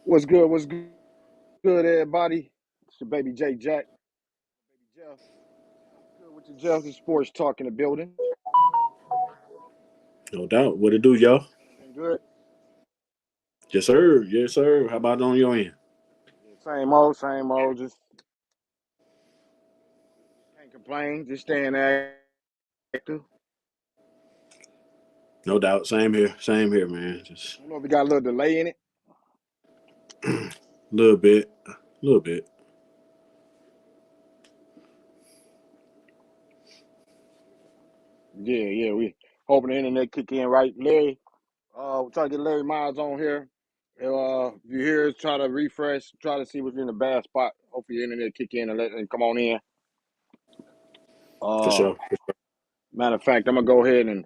What's good? What's good, everybody? It's your baby J Jack, baby Jeff. What's good with you, Jeff? The sports talk in the building. No doubt. What it do, y'all? Everything good? Yes, sir. Yes, sir. How about on your end? Yeah, same old, same old. Just can't complain. Just staying active. No doubt. Same here. Same here, man. Just I don't know if we got a little delay in it. a little bit. A little bit. Yeah. We hoping the internet kick in right. Larry, we're trying to get Larry Miles on here. If you hear us, try to refresh, try to see what's in the bad spot. Hopefully, the internet kick in and let him come on in. For Uh, sure. Matter of fact, I'm gonna go ahead and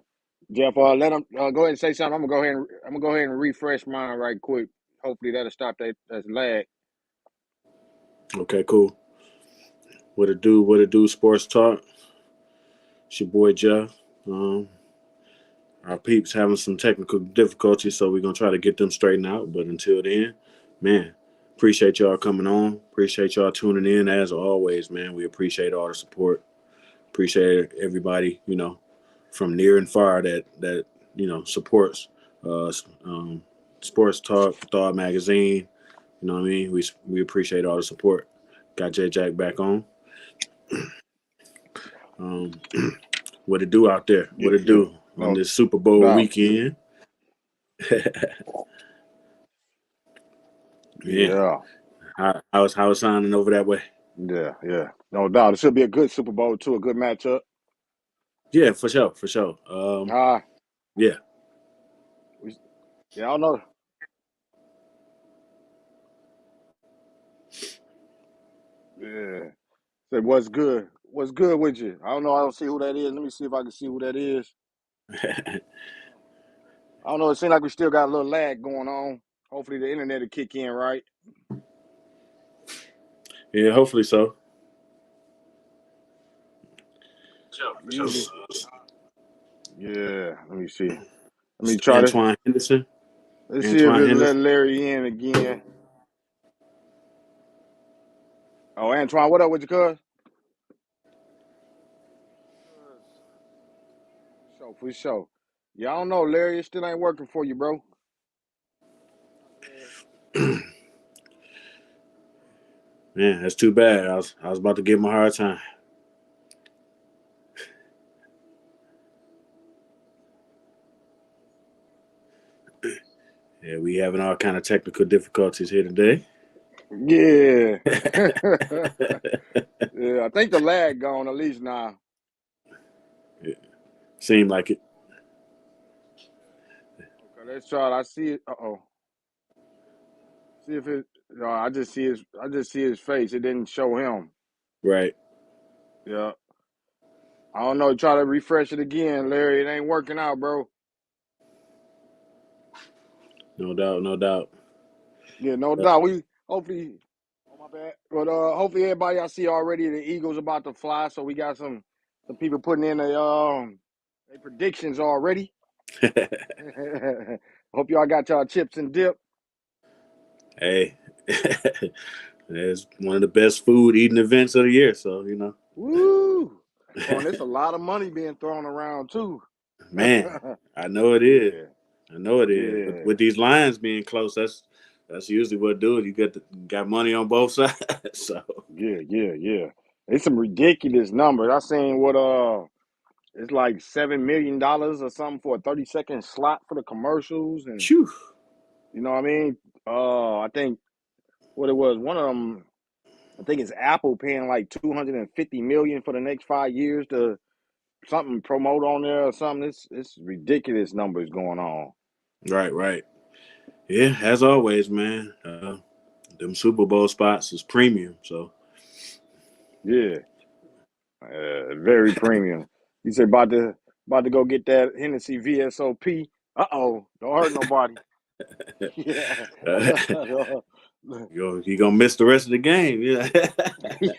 Jeff, let him go ahead and say something. I'm gonna go ahead and refresh mine right quick. Hopefully that'll stop that lag. Okay, cool. What it do? What it do? Sports talk. It's your boy Jeff. Our peeps having some technical difficulties, so we're gonna try to get them straightened out. But until then, man, appreciate y'all coming on. Appreciate y'all tuning in as always, man. We appreciate all the support. Appreciate everybody, from near and far that supports uh, Sports Talk, Thought Magazine. You know what I mean? We appreciate all the support. Got J Jack back on. Um, what it do out there? What it Yeah. do on No this Super Bowl doubt. weekend? Yeah, Yeah. how it's sounding over that way? Yeah. No doubt. It should be a good Super Bowl too, a good matchup. Yeah, for sure, for sure. Ah, Yeah, we, yeah, I don't know. Yeah. Say what's good? What's good with you? I don't know. I don't see who that is. Let me see if I can see who that is. I don't know. It seems like we still got a little lag going on. Hopefully the internet will kick in right. yeah. Hopefully so. Usually. Yeah. Let me see. Let me It's try to. Antoine Henderson. Let's see if Antoine it'll let Henderson. Larry in again. Oh, Antoine, what up with you, cuz? For sure. Yeah, I don't know, Larry. It still ain't working for you, bro. Man, that's too bad. I was about to give him a hard time. Yeah, we having all kind of technical difficulties here today. Yeah. Yeah, I think the lag gone at least now. Seemed like it. Okay, let's try it. I see it. Uh-oh. See if it no, I just see his face. It didn't show him. Right. Yeah. I don't know. Try to refresh it again, Larry. It ain't working out, bro. No doubt. No doubt. Yeah, no doubt. We hopefully oh my bad. But hopefully everybody I see already the Eagles about to fly. So we got some people putting in their predictions already. Hope y'all got y'all chips and dip. Hey, it's one of the best food eating events of the year. So Woo! Oh, and there's a lot of money being thrown around too. man, I know it is. Yeah, I know it is. yeah, With these lines being close, that's usually what do it. You got money on both sides. So, yeah. It's some ridiculous numbers. I seen what it's like $7 million or something for a 30-second slot for the commercials, and phew. you know what I mean. I think what it was one of them. I think it's Apple paying like 250 million for the next 5 years to something promote on there or something. It's ridiculous numbers going on. Right, right. Yeah, as always, man. Them Super Bowl spots is premium. So, Yeah, very premium. You said about to go get that Hennessy VSOP. Don't hurt nobody. Yeah. you gonna miss the rest of the game. Yeah,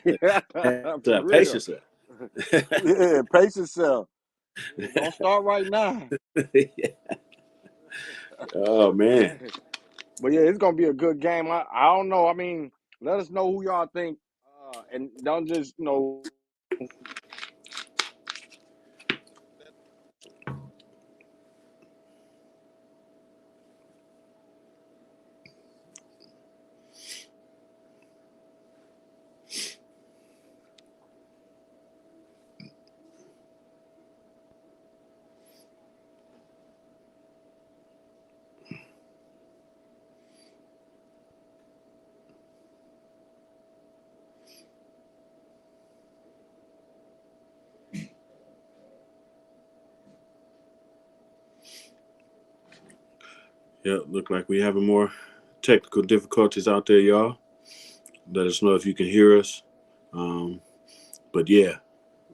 Yeah, for so pace real. yourself. Yeah, pace yourself. Yeah, don't start right now. Oh man. But yeah, it's gonna be a good game. I don't know. I mean, let us know who y'all think, and don't just Yeah, look like we having more technical difficulties out there, y'all. Let us know if you can hear us. Um, but yeah,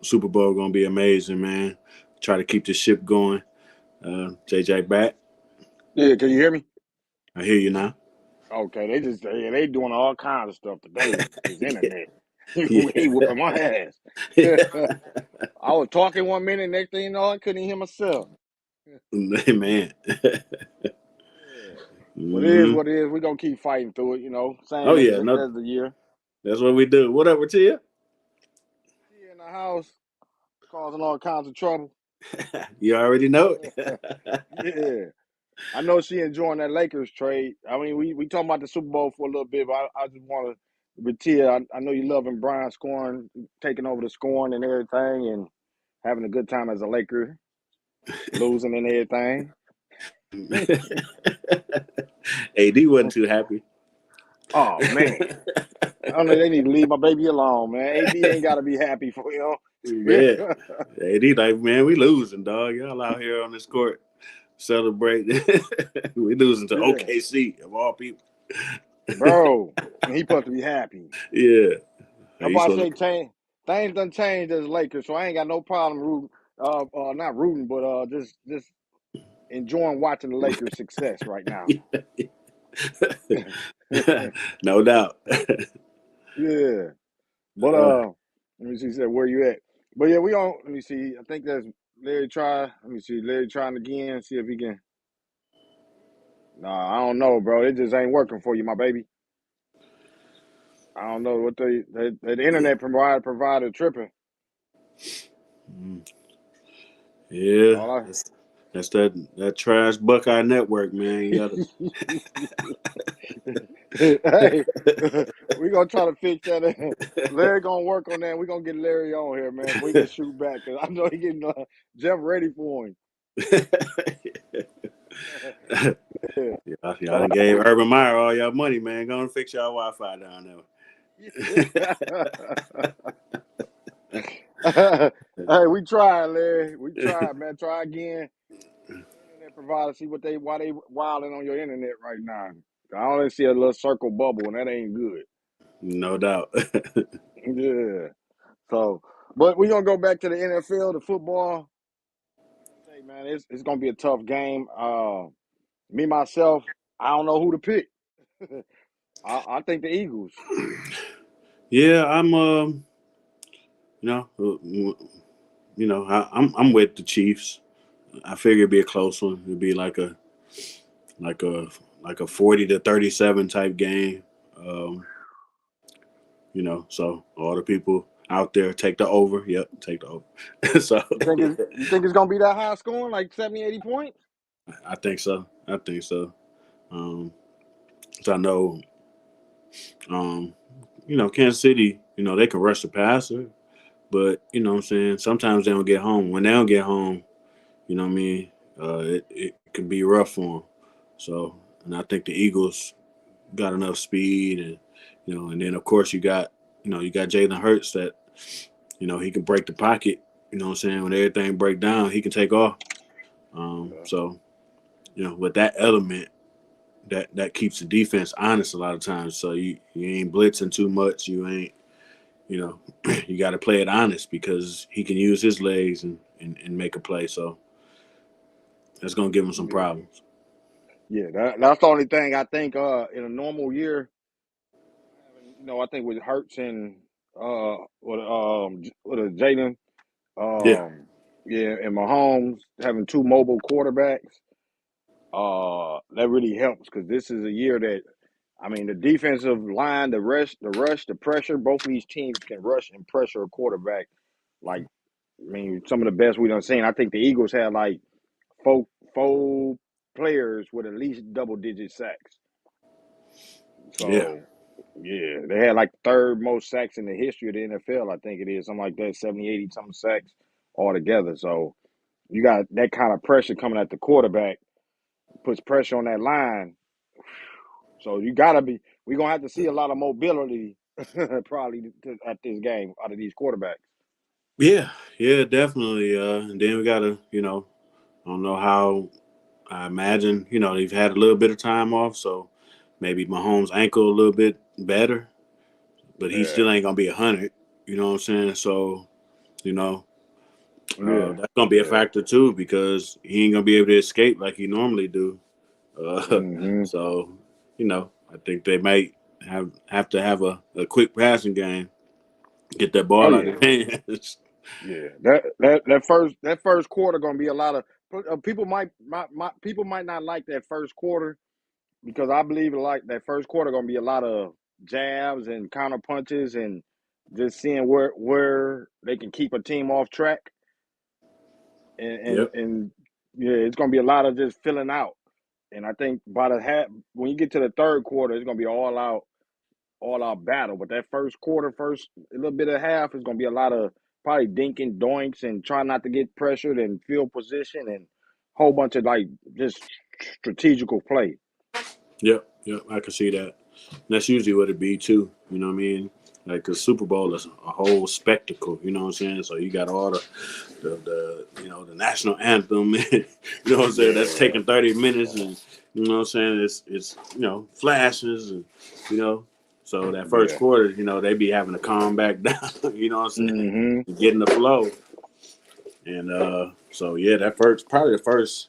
Super Bowl gonna be amazing, man. Try to keep the ship going. JJ back. yeah. Can you hear me? I hear you now. Okay, they doing all kinds of stuff today with this internet. He Yeah. whooping my ass. I was talking 1 minute, next thing you know, I couldn't hear myself. Man. Yeah. But it is Hmm. what it is. We're gonna keep fighting through it, Oh same yeah, no, as the year. that's what we do. What up with you? She in the house causing all kinds of trouble. You already know it. Yeah. I know she enjoying that Lakers trade. I mean, we talking about the Super Bowl for a little bit, but I just want to, with Tia, I know you loving Brian scoring, taking over the scoring and everything, and having a good time as a Laker, losing and everything. AD wasn't too happy. Oh man, I don't know. They need to leave my baby alone, man. AD ain't got to be happy for Yeah. AD like, man, we losing, dog. Y'all out here on this court celebrating. We losing to Yeah, OKC of all people. bro, he supposed to be happy. Yeah. Hey, I'm you about to supposed say things done changed as Lakers, so I ain't got no problem rooting. Not rooting, but just enjoying watching the Lakers' success right now. to no doubt. Yeah, but Uh, let me see. Said where you at? But yeah, we on. Let me see. I think that's Larry try. Let me see. Larry trying again. See if he can. Nah, I don't know, bro. It just ain't working for you, my baby. I don't know what the internet provider tripping. yeah. All I. That's that trash Buckeye network, man. You gotta Hey, we gonna try to fix that. Larry gonna work on that. We gonna get Larry on here, man, so he can shoot back. Cause I know he getting Jeff ready for him. y'all done gave Urban Meyer all y'all money, man. Go and fix y'all Wi-Fi down Hey, we tried, Larry. We tried, man. Try again. Internet provider, see why they wilding on your internet right now. I only see a little circle bubble, and that ain't good. No doubt. Yeah. So, but we gonna go back to the NFL, the football. Say, man, it's gonna be a tough game. Me myself, I don't know who to pick. I think the Eagles. Yeah, I'm you know, I'm with the Chiefs. I figure it'd be a close one. It'd be like a like a 40-37 type game. Um, so all the people out there take the over. Yep, take the over. So You think it's gonna be that high scoring, like 70, 80 points? I think so. I think so. Um, so I know, um, Kansas City, they can rush the passer, but what I'm saying, sometimes they don't get home. When they don't get home, you know what I mean, it can be rough for them. So, and I think the Eagles got enough speed, and then of course you got Jalen Hurts that, he can break the pocket. You know what I'm saying? When everything break down, he can take off. Yeah. So with that element, that keeps the defense honest a lot of times. So you ain't blitzing too much. You ain't you know you got to play it honest because he can use his legs and make a play. So that's gonna give him some Yeah. problems. Yeah, that's the only thing I think. In a normal year, I think with Hurts and with Jalen, Yeah. um, yeah, and Mahomes having two mobile quarterbacks, that really helps because this is a year that I mean the defensive line, the pressure. Both of these teams can rush and pressure a quarterback. Like I mean, some of the best we done seen. I think the Eagles had like four players with at least double digit sacks. Yeah. So yeah, they had like third most sacks in the history of the NFL. I think it is something like that, 70, 80 something sacks altogether. So you got that kind of pressure coming at the quarterback, puts pressure on that line. So you gotta be. We're gonna have to see a lot of mobility probably at this game out of these quarterbacks. Yeah. Yeah. Definitely. And then we gotta, I don't know how. I imagine, they've had a little bit of time off, so maybe Mahomes' ankle a little bit better, but he Yeah, still ain't gonna be 100. You know what I'm saying? So, you know, yeah, that's gonna be a yeah. factor too because he ain't gonna be able to escape like he normally do. Hmm. So, I think they might have to have a quick passing game, get that Oh ball out yeah, of his hands. yeah. That first quarter gonna be a lot of people people might not like that first quarter because I believe like that first quarter gonna be a lot of jabs and counter punches and just seeing where they can keep a team off track and Yep. and yeah, it's gonna be a lot of just filling out. And I think by the half, when you get to the third quarter, it's gonna be all out battle. But that first quarter, first a little bit of half is gonna be a lot of probably dinking doinks and trying not to get pressured and field position and whole bunch of like just strategical play. Yep. Yep. I can see that. And that's usually what it be too. You know what I mean? Like the Super Bowl is a whole spectacle. You know what I'm saying? So you got all the national anthem. You know what I'm saying? That's Yeah, taking 30 minutes, and you know what I'm saying? It's flashes, and you know. So that first yeah. quarter, they be having to calm back down. You know what I'm saying? Mm-hmm. And get in the flow. And so yeah, that first probably the first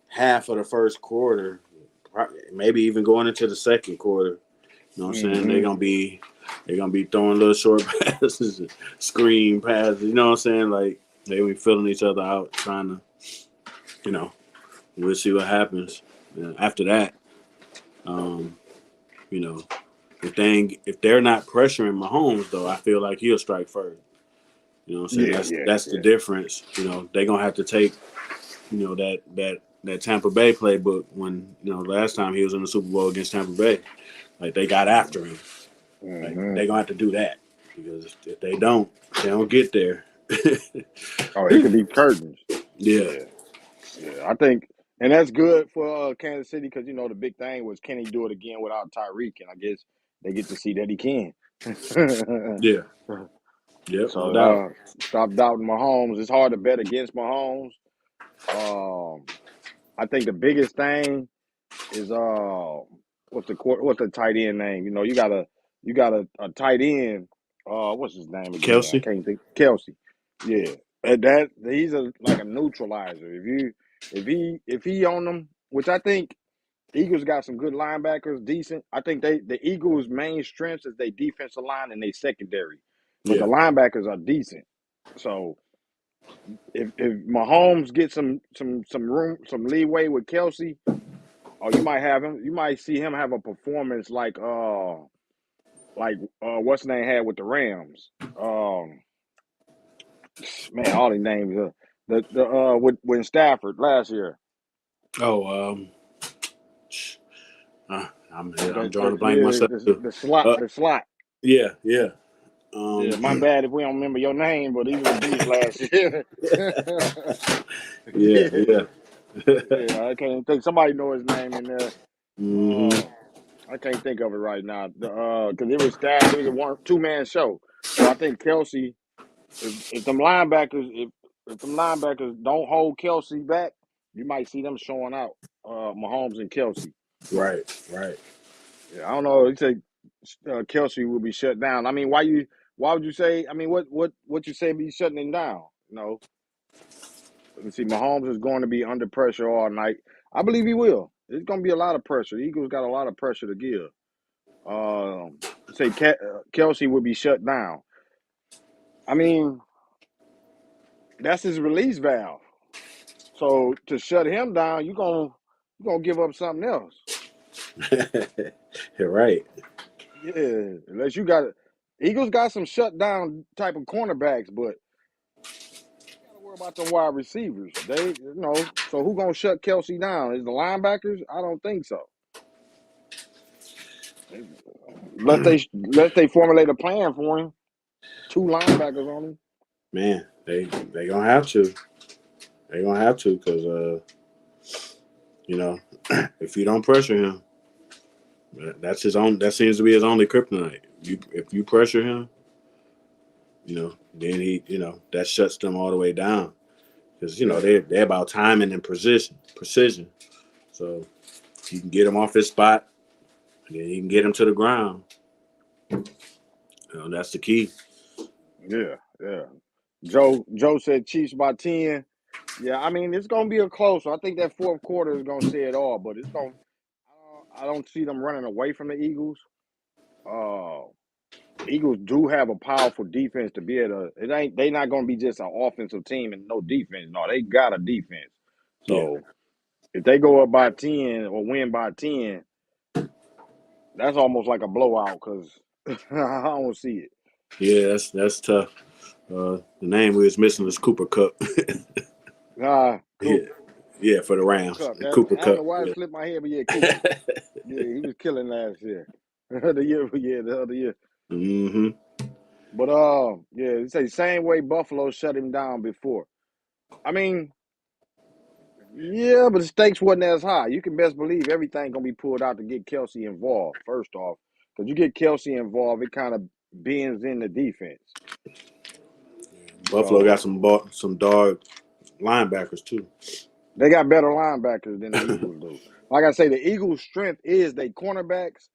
half of the first quarter, maybe even going into the second quarter. You know what I'm saying? Mm-hmm. They're gonna be throwing little short passes and screen passes. You know what I'm saying? Like they be filling each other out, trying to, you know, we'll see what happens. After that, um, you know, if they're not pressuring Mahomes though, I feel like he'll strike first. You know what I'm saying? Yeah, That's yeah, that's the yeah. difference. They're gonna have to take, that Tampa Bay playbook when, last time he was in the Super Bowl against Tampa Bay. Like they got after him. Like Mm-hmm. they're gonna have to do that because if they don't get there. Oh, it could be curtains. Yeah, Yeah, yeah. I think, and that's good for Kansas City because the big thing was can he do it again without Tyreek, and I guess they get to see that he can. yeah, yep, no So doubt. stop doubting Mahomes. It's hard to bet against Mahomes. Um, I think the biggest thing is what's the tight end name? You got a tight end. What's his name again? I Kelsey. can't think. Kelsey. Yeah, and that he's like a neutralizer. If he on them, which I think Eagles got some good linebackers, decent. I think the Eagles' main strengths is their defensive line and their secondary, but the Yeah, linebackers are decent. So if Mahomes gets some room, some leeway with Kelsey, or you might see him have a performance like what's the name had with the Rams. Man, all the names the with Stafford last year. oh, I'm drawing a blank Yeah, myself too. Uh, the slot. yeah, yeah, Yeah, my bad if we don't remember your name, but he was a beast last year. yeah, Yeah, yeah. yeah, I can't think. Somebody know his name in there. Hmm. Uh, I can't think of it right now. Because it was staff. It was a one 2 man show. So I think Kelsey, if them linebackers, if them linebackers don't hold Kelsey back, you might see them showing out. Mahomes and Kelsey. Right, right. Yeah, I don't know. He said Kelsey will be shut down. I mean, why would you say? I mean, what you say be shutting him down? Let's see. Mahomes is going to be under pressure all night. I believe he will. It's going to be a lot of pressure. The Eagles got a lot of pressure to give. Say Kelsey would be shut down. I mean, that's his release valve. So to shut him down, you're gonna give up something else. You're right. Yeah, unless you got Eagles got some shutdown type of cornerbacks, but they gotta worry about them wide receivers. So who gonna shut Kelsey down? Is the linebackers? I don't think so. Unless they formulate a plan for him. Two linebackers on him. Man, they gonna have to. They gonna have to because if you don't pressure him, that's his own. That seems to be his only kryptonite. If you pressure him, then that shuts them all the way down because they're about timing and precision. So you can get him off his spot, and then you can get him to the ground. That's the key. Yeah. Joe said Chiefs by 10. Yeah, I mean it's gonna be a close one. I think that fourth quarter is gonna say it all, but it's gonna. I don't see them running away from the Eagles. Uh, the Eagles do have a powerful defense to be able to. They not gonna be just an offensive team and no defense. No, they got a defense. Yeah. So if they go up by 10 or win by 10, that's almost like a blowout because I don't see it. Yeah, that's tough. The name we was missing is Cooper Cup. Cooper. Yeah, for the Rams. Cup. Cooper I don't know Cup. why it Yeah. slipped my head, but yeah, Cooper. Yeah, he was killing last year. the other year. Mm-hmm. But yeah, it's the same way Buffalo shut him down before. I mean, yeah, but the stakes wasn't as high. You can best believe everything gonna be pulled out to get Kelsey involved. First off, because you get Kelsey involved, it kind of bends in the defense. Buffalo got So some dog linebackers too. they got better linebackers than the Eagles do. Like I say, the Eagles' strength is they cornerbacks.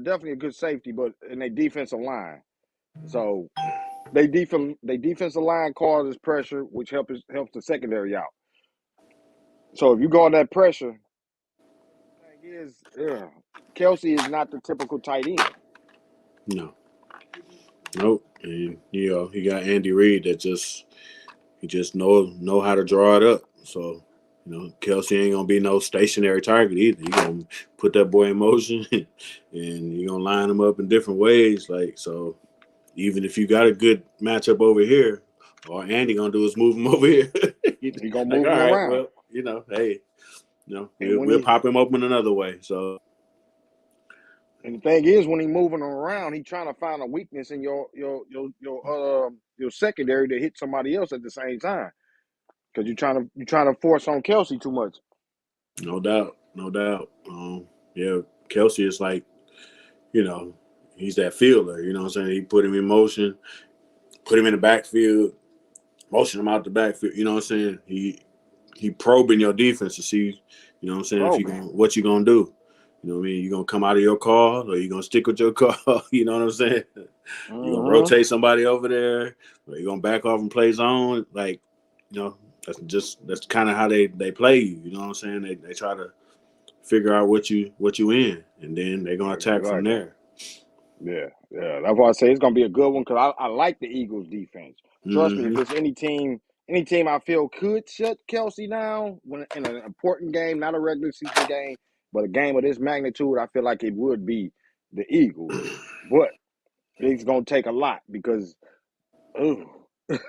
Definitely a good safety, but in their defensive line. So they defensive line causes pressure, which helps the secondary out. So if you go on that pressure, thing is, Kelsey is not the typical tight end. No. Nope. And he got Andy Reid that he just know how to draw it up. So, Kelsey ain't gonna be no stationary target either. You gonna put that boy in motion and you're gonna line him up in different ways. Like, so even if you got a good matchup over here, all Andy gonna do is move him over here. He gonna Like, move all him right, around. well, hey, And when we'll he pop him open another way. So and the thing is, when he moving him around, he trying to find a weakness in your secondary to hit somebody else at the same time. Because you trying to force on Kelsey too much. no doubt, no doubt. Yeah, Kelsey is like, he's that fielder. You know what I'm saying? He put him in motion, put him in the backfield, motion him out the backfield. You know what I'm saying? He probing your defense to see, you know what I'm saying, what you gonna do. You know what I mean? You gonna come out of your call or you gonna stick with your call? You know what I'm saying? You gonna rotate somebody over there, or you gonna back off and play zone? Like, that's kind of how they play you. You know what I'm saying? They try to figure out what you in, and then they're gonna attack from there. Yeah. That's why I say it's gonna be a good one because I like the Eagles defense. Trust me, if Mm-hmm. it's any team I feel could shut Kelsey down when in an important game, not a regular season game, but a game of this magnitude, I feel like it would be the Eagles. But it's gonna take a lot because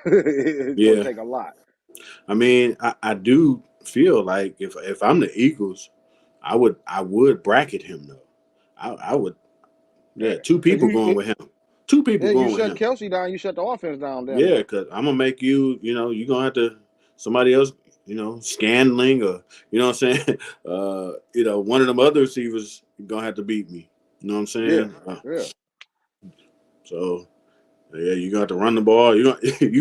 it's gonna Yeah. take a lot. I mean, I do feel like if I'm the Eagles, I would bracket him though. I would. Yeah, Yeah, two because people going with him. Two people you going with shut him. Kelsey down, you shut the offense down down Yeah, there. because I'm gonna make you. You're gonna have to somebody else. Scanling or what I'm saying. One of them other receivers gonna have to beat me. You know what I'm saying? Yeah. So yeah, you got to run the ball. You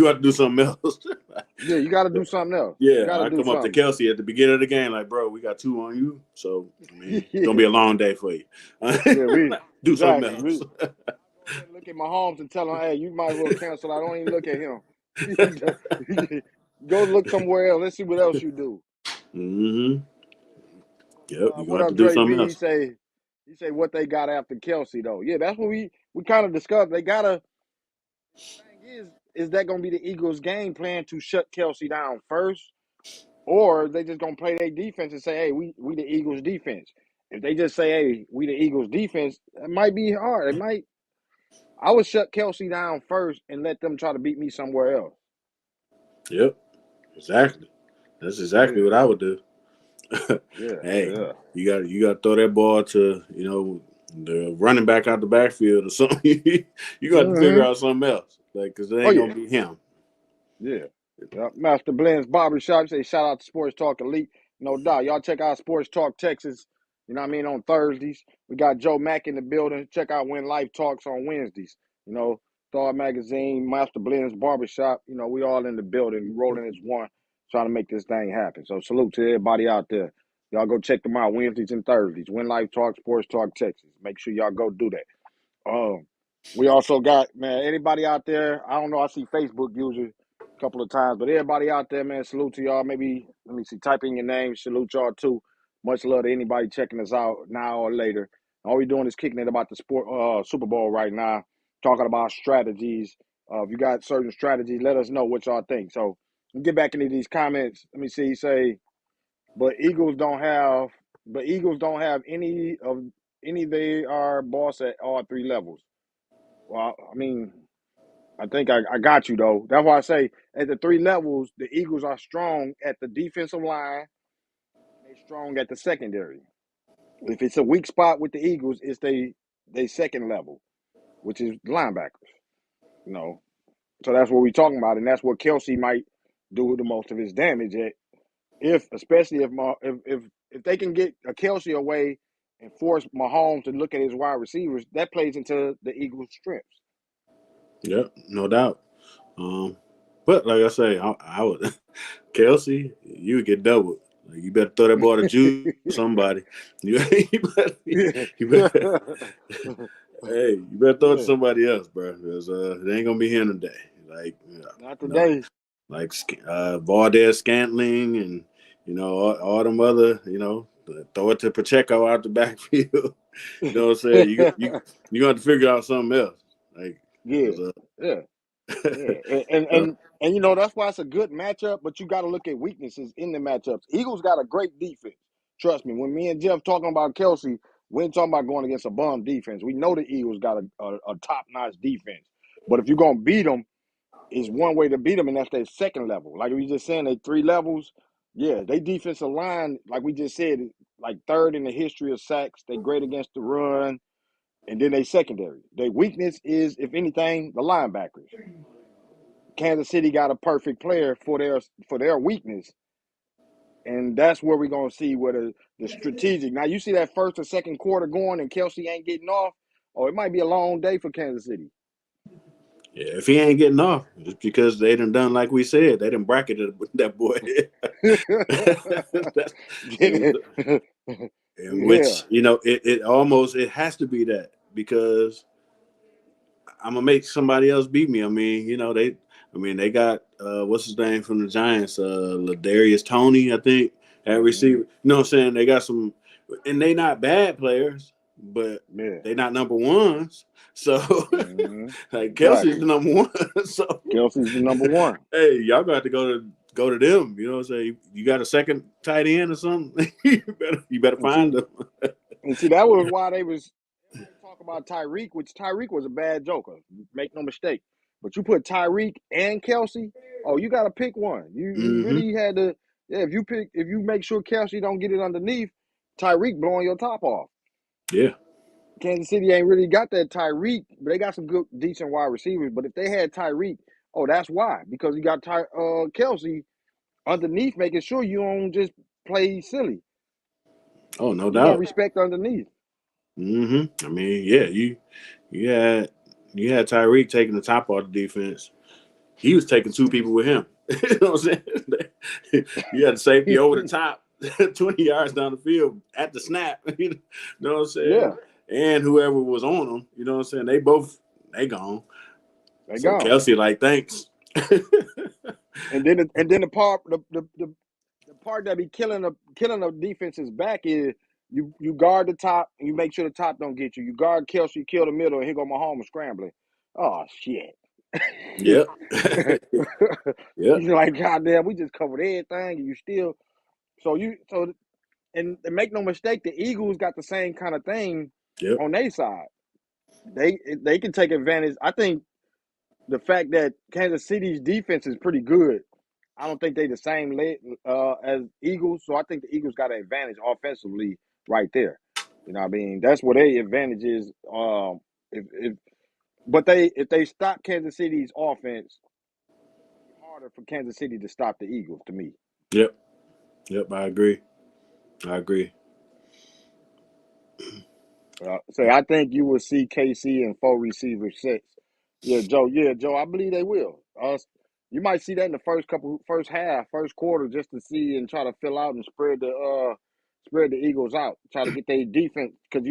got to do something else. Yeah, you got to do something else. You got Yeah, to I do come up to something. Kelsey at the beginning of the game, like, bro, we got 2 on you, so I mean, it's gonna be a long day for you. Yeah, we Do something exactly. else. Go ahead and look at Mahomes and tell him, hey, you might as well cancel. I don't even look at him. Go look somewhere else. Let's see what else you do. Mm-hmm. Yep, you're gonna What have to up, do Dre something B? else. He say what they got after Kelsey though. Yeah, that's what we kind of discussed. They gotta. Thing is that gonna be the Eagles' game plan to shut Kelsey down first? or they just gonna play their defense and say, "Hey, we the Eagles defense." If they just say, "Hey, we the Eagles defense," it might be hard. It might. I would shut Kelsey down first and let them try to beat me somewhere else. Yep, exactly. That's exactly Yeah, what I would do. yeah, Hey, yeah. you got to throw that ball to the running back out the backfield or something. You got to figure Mm-hmm. out something else, like because it Oh ain't yeah, gonna be him. yeah. Yeah. Master Blend's Barbershop. Say shout out to Sports Talk Elite. No doubt. Y'all check out Sports Talk Texas. You know what I mean, on Thursdays. We got Joe Mack in the building. Check out When Life Talks on Wednesdays. You know, Star Magazine, Master Blend's Barbershop. You know, we all in the building, rolling as one, trying to make this thing happen. So salute to everybody out there. Y'all go check them out Wednesdays and Thursdays. When Life Talk, Sports Talk Texas. Make sure y'all go do that. We also got, man, anybody out there, I don't know, I see Facebook users a couple of times, but everybody out there, man, salute to y'all. Maybe, let me see, type in your name, salute y'all too. Much love to anybody checking us out now or later. All we doing is kicking it about the Super Bowl right now, talking about strategies. If you got certain strategies, let us know what y'all think. So, get back into these comments. Let me see, say, but Eagles don't have any they are boss at all three levels. Well, I mean, I think I got you though. That's why I say at the three levels, the Eagles are strong at the defensive line and they strong at the secondary. If it's a weak spot with the Eagles, it's they second level, which is linebackers. You know, so that's what we're talking about, and that's what Kelsey might do the most of his damage at. If especially if they can get a Kelsey away and force Mahomes to look at his wide receivers, that plays into the Eagles' strengths. Yep, no doubt. Um, but like I say, I would Kelsey, you would get doubled. Like, you better throw that ball to Jude somebody. Yeah. You better hey, you better throw it to Yeah. somebody else, bro. Because it ain't gonna be him today. Like Not you know, today. like Valdez Scantling and all them other throw it to Pacheco out the backfield. You know what I'm saying? You got to figure out something else. Like, Yeah. 'cause, Yeah. Yeah. And, uh, and and you know that's why it's a good matchup, but you got to look at weaknesses in the matchups. Eagles got a great defense. Trust me. When me and Jeff talking about Kelsey, we ain't talking about going against a bum defense. We know the Eagles got a top notch defense. But if you're gonna beat them, is one way to beat them, and that's their second level. Like we just saying, they three levels. Yeah, they defensive line, like we just said, like third in the history of sacks. They great against the run, and then they secondary. Their weakness is, if anything, the linebackers. Kansas City got a perfect player for their weakness, and that's where we're gonna see where the strategic. Now you see that first or second quarter going, and Kelsey ain't getting off. Oh, it might be a long day for Kansas City. yeah, if he ain't getting off, it's because they done like we said, they done bracketed that boy. That's, Yeah. in Yeah. which it has to be that because I'm gonna make somebody else beat me. They got what's his name from the Giants, Ladarius Toney, I think, at receiver. Mm-hmm. You know what I'm saying? They got some, and they not bad players, but Yeah. they not number ones. So Mm-hmm. like Kelsey's Exactly. the number one. So Kelsey's the number one. hey, y'all got to go to them. You know what I'm saying? You got a second tight end or something? you better And find see, them. that was why they was everybody talk about Tyreek, which Tyreek was a bad joker. Make no mistake. But you put Tyreek and Kelsey, oh, you got to pick one. You Mm-hmm. really had to. Yeah, if you make sure Kelsey don't get it underneath, Tyreek blowing your top off. Yeah. Kansas City ain't really got that Tyreek, but they got some good, decent wide receivers. But if they had Tyreek, oh, that's why, because you got Kelsey underneath, making sure you don't just play silly. Oh, no He gonna doubt. respect underneath. I mean, yeah, you had you had Tyreek taking the top off the defense. He was taking two people with him. You know what I'm saying? You had the safety over the top, 20 yards down the field at the snap. You know what I'm saying? Yeah, And whoever was on them, you know what I'm saying? They gone. they So gone. Kelsey, like, thanks. And then the part that be killing the defense's back is you guard the top and you make sure the top don't get you. You guard Kelsey, you kill the middle, and here go Mahomes scrambling. Oh shit. Yep. Yep. You're like, God damn, we just covered everything, and you still so and make no mistake, the Eagles got the same kind of thing Yep. on their side. They can take advantage. I think the fact that Kansas City's defense is pretty good. I don't think they the same as Eagles, so I think the Eagles got an advantage offensively right there. You know what I mean? That's where their advantage is. If they stop Kansas City's offense, it's harder for Kansas City to stop the Eagles. To me, Yep. Yep. I agree. say I think you will see KC and 4 receiver sets. Yeah, Joe. Yeah, Joe. I believe they will. You might see that in the first half, first quarter, just to see and try to fill out and spread the Eagles out. Try to get their defense because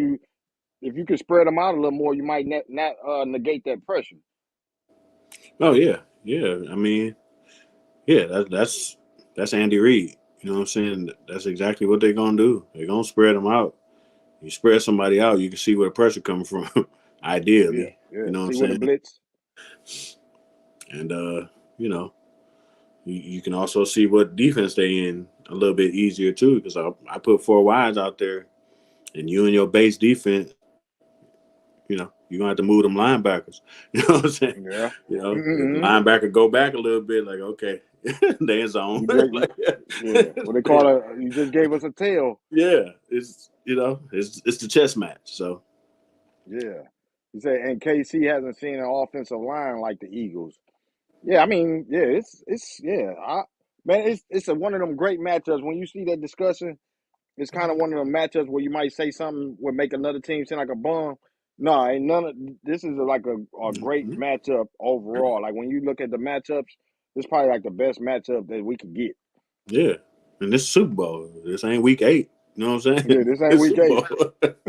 if you can spread them out a little more, you might not negate that pressure. Oh yeah. Yeah. I mean, yeah. That's Andy Reid. You know what I'm saying? That's exactly what they're gonna do. They're gonna spread them out. You spread somebody out, you can see where the pressure coming from. Yeah, Ideally, yeah. you know what I'm See what the saying? blitz. And you know, you can also see what defense they in a little bit easier too. Because I put 4 wides out there, and you and your base defense, you know, you're gonna have to move them linebackers. You know what I'm saying? Yeah. You know, if the Mm-hmm. linebacker go back a little bit, like okay, they in zone. Like, Yeah. What they call it? You just gave us a tail. yeah, it's it's the chess match. So Yeah. You say, and KC hasn't seen an offensive line like the Eagles. Yeah, I mean, yeah, it's yeah. Man, it's one of them great matchups. When you see that discussion, it's kind of one of them matchups where you might say something would make another team seem like a bum. No, ain't none of this is like a great matchup overall. Like when you look at the matchups, it's probably like the best matchup that we could get. yeah, and this Super Bowl. This ain't week 8. You know what I'm Yeah, saying? this ain't It's week Super 8. Bowl.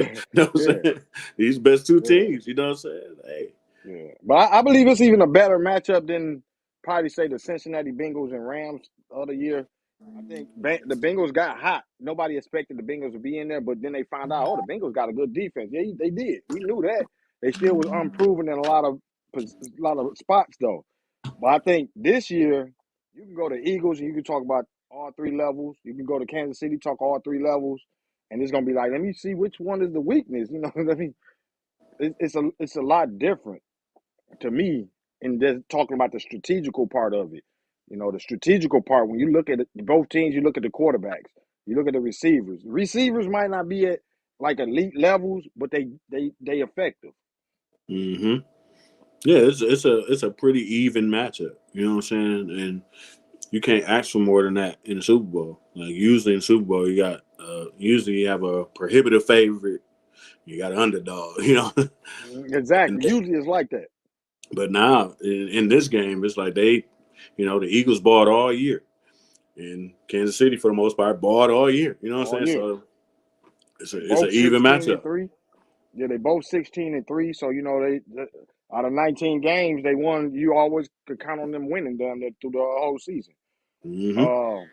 You know what I'm Yeah, saying? These best two yeah, teams. You know what I'm saying? Hey. yeah. But I believe it's even a better matchup than probably say the Cincinnati Bengals and Rams the other year. I think the Bengals got hot. Nobody expected the Bengals to be in there, but then they found out, oh, the Bengals got a good defense. Yeah, they did. We knew that. They still was unproven in a lot of spots though. But I think this year you can go to Eagles and you can talk about all 3 levels. You can go to Kansas City, talk all 3 levels, and it's gonna be like, let me see which one is the weakness. You know, let me. It's a lot different to me in just talking about the strategical part of it. You know, the strategical part, when you look at it, both teams, you look at the quarterbacks, you look at the receivers. The receivers might not be at like elite levels, but they effective. Mm-hmm. Yeah, it's a pretty even matchup. You know what I'm saying? And you can't ask for more than that in the Super Bowl. Like usually in the Super Bowl, you got usually you have a prohibitive favorite. You got an underdog. You know. Exactly. And, Usually it's like that. but now in this game, it's like they, you know, the Eagles bought all year, and Kansas City for the most part bought all year. You know what All I'm saying? year. So They it's an both even 16 and matchup. 3. Yeah, they both 16 and 3. So you know out of 19 games they won. You always could count on them winning down there through the whole season. Mm-hmm. Uh,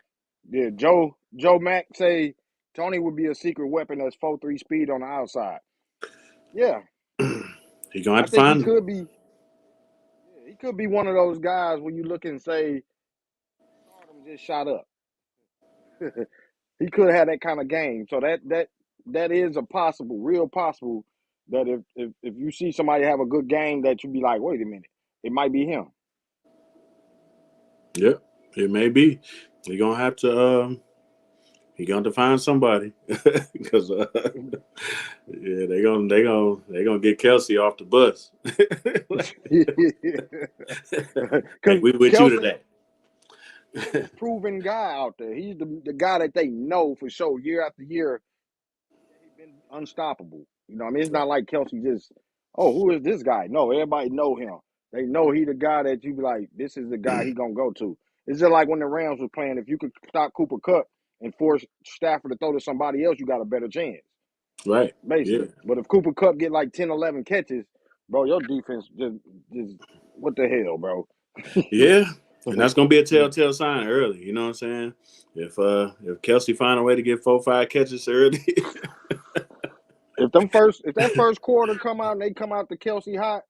yeah, Joe Mack say Tony would be a secret weapon that's 4.3 speed on the outside. Yeah, He gonna have I to think he find him. could be. Yeah, he could be one of those guys when you look and say Stardom just shot up. He could have that kind of game. So that is a possible, real possible. That if you see somebody have a good game, that you be like, wait a minute, it might be him. Yep, it may be. He gonna have to. He gonna have to find somebody because yeah, they gonna get Kelsey off the bus. Hey, Because we with you Kelsey today. is the proven guy out there. He's the guy that they know for sure year after year. He's been unstoppable. You know, what I mean, it's Right. not like Kelsey just, oh, who is this guy? No, everybody know him. They know he the guy that you be like, this is the guy he gonna go to. It's just like when the Rams was playing. If you could stop Cooper Kupp and force Stafford to throw to somebody else, you got a better chance, Right. Yeah. basically. But if Cooper Kupp get like 10, 11 catches, bro, your defense just what the hell, bro? Yeah. And that's gonna be a telltale sign early. You know what I'm saying? If Kelsey find a way to get 4-5 catches early, If that first quarter come out and they come out to Kelsey hot,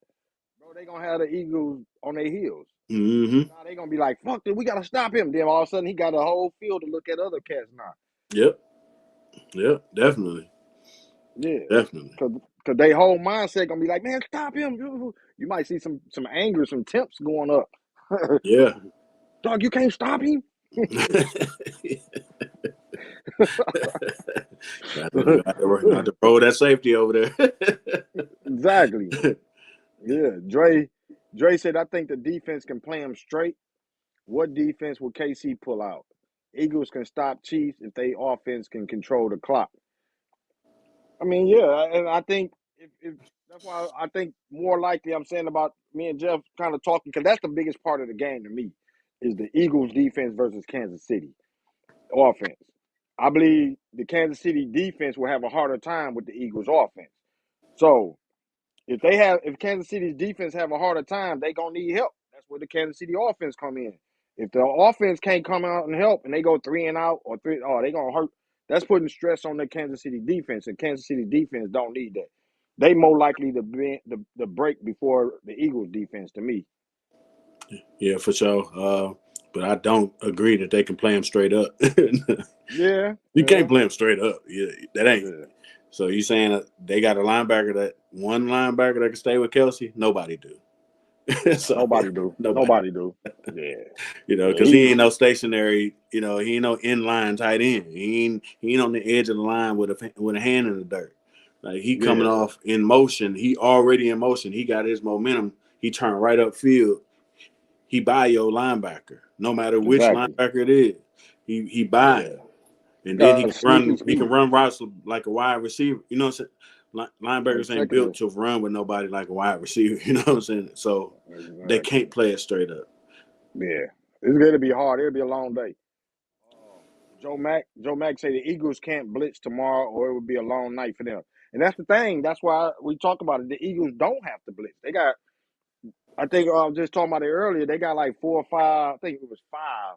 bro, they gonna have the Eagles on their heels. Mm-hmm. Now they gonna be like, "Fuck it, we gotta stop him." Then all of a sudden, he got a whole field to look at other cats now. Yep. Yep. Definitely. Yeah, Definitely. cause they whole mindset gonna be like, "Man, stop him." You might see some anger, some temps going up. Yeah. Dog, you can't stop him. got to roll that safety over there. Exactly. Yeah, Dre said, "I think the defense can play him straight. What defense will KC pull out? Eagles can stop Chiefs if they offense can control the clock." I mean, yeah, and I think if that's why I think more likely I'm saying about me and Jeff kind of talking because that's the biggest part of the game to me is the Eagles defense versus Kansas City offense. I believe the Kansas City defense will have a harder time with the Eagles offense. So if Kansas City's defense have a harder time, they gonna need help. That's where the Kansas City offense come in. If the offense can't come out and help, and they go 3-and-out or three, oh, they gonna hurt. That's putting stress on the Kansas City defense, and Kansas City defense don't need that. They more likely to be the break before the Eagles defense to me. Yeah, for sure. But I don't agree that they can play him straight up. Yeah, You yeah, can't play him straight up. Yeah, that ain't. yeah. So you saying that they got a linebacker that can stay with Kelsey? Nobody do. So Nobody do. nobody. Nobody do. Yeah, yeah. Because he ain't no stationary. He ain't no inline tight end. He ain't on the edge of the line with a hand in the dirt. Like he coming Yeah, off in motion. He already in motion. He got his momentum. He turned right upfield. He buy your linebacker, no matter which exactly. linebacker it is. He buy Yeah, him. And then got he a can sneaky run. He can speed. run routes like a wide receiver. You know what I'm saying? Linebackers ain't built Exactly. to run with nobody like a wide receiver. You know what I'm saying? So they Exactly. can't play it straight up. Yeah, it's gonna be hard. It'll be a long day. Joe Mack say the Eagles can't blitz tomorrow, or it would be a long night for them. And that's the thing. That's why we talk about it. The Eagles don't have to blitz. They got. I think I was just talking about it earlier. They got like 4 or 5. I think it was five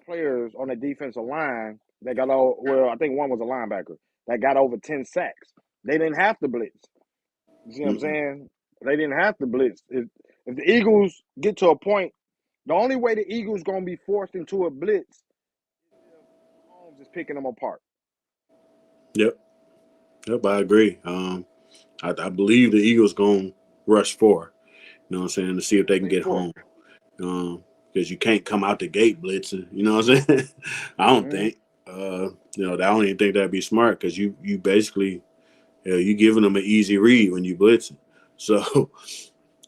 players on the defensive line that got all. Well, I think one was a linebacker that got over 10 sacks. They didn't have to blitz. You see what I'm Mm-mm. saying? They didn't have to blitz. If the Eagles get to a point, the only way the Eagles gonna be forced into a blitz if Mahomes is picking them apart. Yep. Yep. I agree. I believe the Eagles gonna rush 4. You know what I'm saying, to see if they can Think get four. home. Because you can't come out the gate blitzing. You know what I'm saying? I don't Mm-hmm. think. I don't even think that'd be smart because you basically you giving them an easy read when you blitzing. So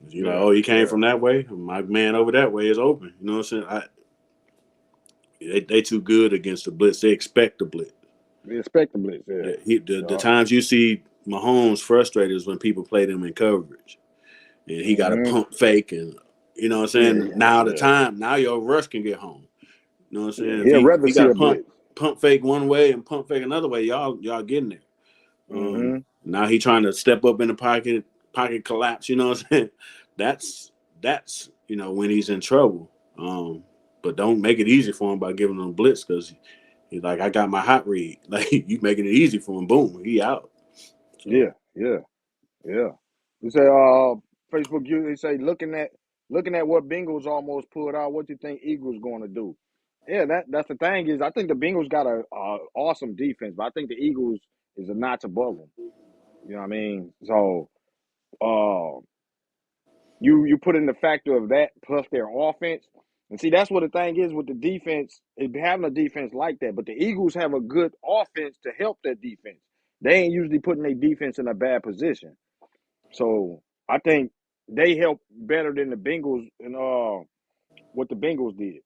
you're like, Yeah, oh, you came yeah. from that way. My man over that way is open. You know what I'm saying? They too good against the blitz. They expect the blitz. We expect the blitz. Yeah, The yeah. times you see Mahomes frustrated is when people play them in coverage, and he got a Mm-hmm. pump fake, and you know what I'm saying. Yeah, yeah, Now your rush can get home. You know what I'm yeah. saying? If He'd he rather see got a a blitz. pump fake one way and pump fake another way, y'all getting there. Mm-hmm. Now he trying to step up in the pocket collapse. You know what I'm saying? That's when he's in trouble. But don't make it easy for him by giving him blitz because he's like, I got my hot read. Like you making it easy for him. Boom, he out. So Yeah, yeah, yeah. You say, Facebook. They say looking at what Bengals almost pulled out. What you think Eagles going to do? Yeah, that's the thing is I think the Bengals got a awesome defense, but I think the Eagles is a notch above them. You know what I mean? So, uh, you put in the factor of that plus their offense, and see that's what the thing is with the defense. Is having a defense like that, but the Eagles have a good offense to help their defense. They ain't usually putting their defense in a bad position. So I think they help better than the Bengals and what the Bengals did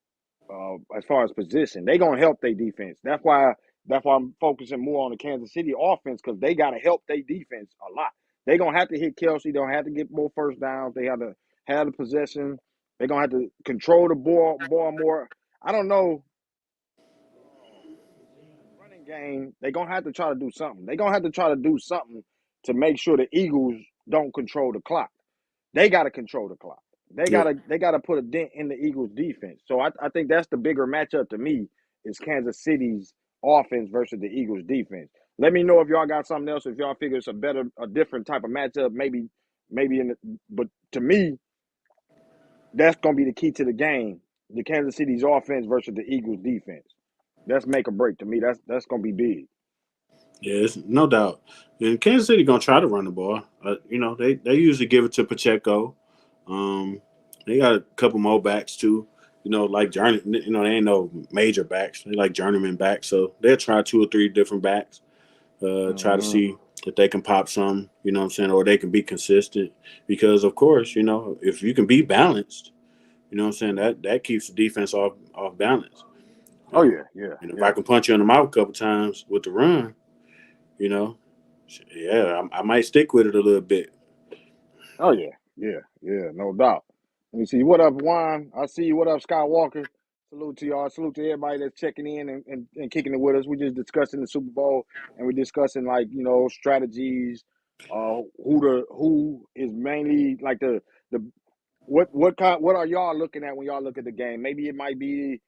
as far as position. They gonna help their defense. That's why I'm focusing more on the Kansas City offense because they gotta help their defense a lot. They gonna have to hit Kelsey. They gonna have to get more first downs. They have to have the possession. They're gonna have to control the ball more. I don't know. Running game, they're gonna have to try to do something. They're gonna have to try to do something to make sure the Eagles don't control the clock. They got to control the clock. They yep. gotta put a dent in the Eagles defense. So I think that's the bigger matchup to me is Kansas City's offense versus the Eagles defense. Let me know if y'all got something else. If y'all figure it's a different type of matchup, maybe maybe but to me, that's gonna be the key to the game. The Kansas City's offense versus the Eagles defense. That's make or break to me. That's gonna be big. Yes, no doubt. And Kansas City gonna try to run the ball. They usually give it to Pacheco. Um, they got a couple more backs too. Like journey. They ain't no major backs. They like journeyman backs, so they'll try 2 or 3 different backs. Try to Mm-hmm. see if they can pop some. You know what I'm saying, or they can be consistent. Because of course, if you can be balanced, you know what I'm saying, that keeps the defense off balance. Oh Um, yeah, yeah, and if I yeah. can punch you in the mouth a couple times with the run, you know, yeah, I might stick with it a little bit. Oh yeah, yeah, yeah. No doubt. Let me see. What up, Juan? I see you. What up, Scott Walker? Salute to y'all. Salute to everybody that's checking in and kicking it with us. We just discussing the Super Bowl and we're discussing like strategies. Who is mainly like the what are y'all looking at when y'all look at the game? Maybe it might be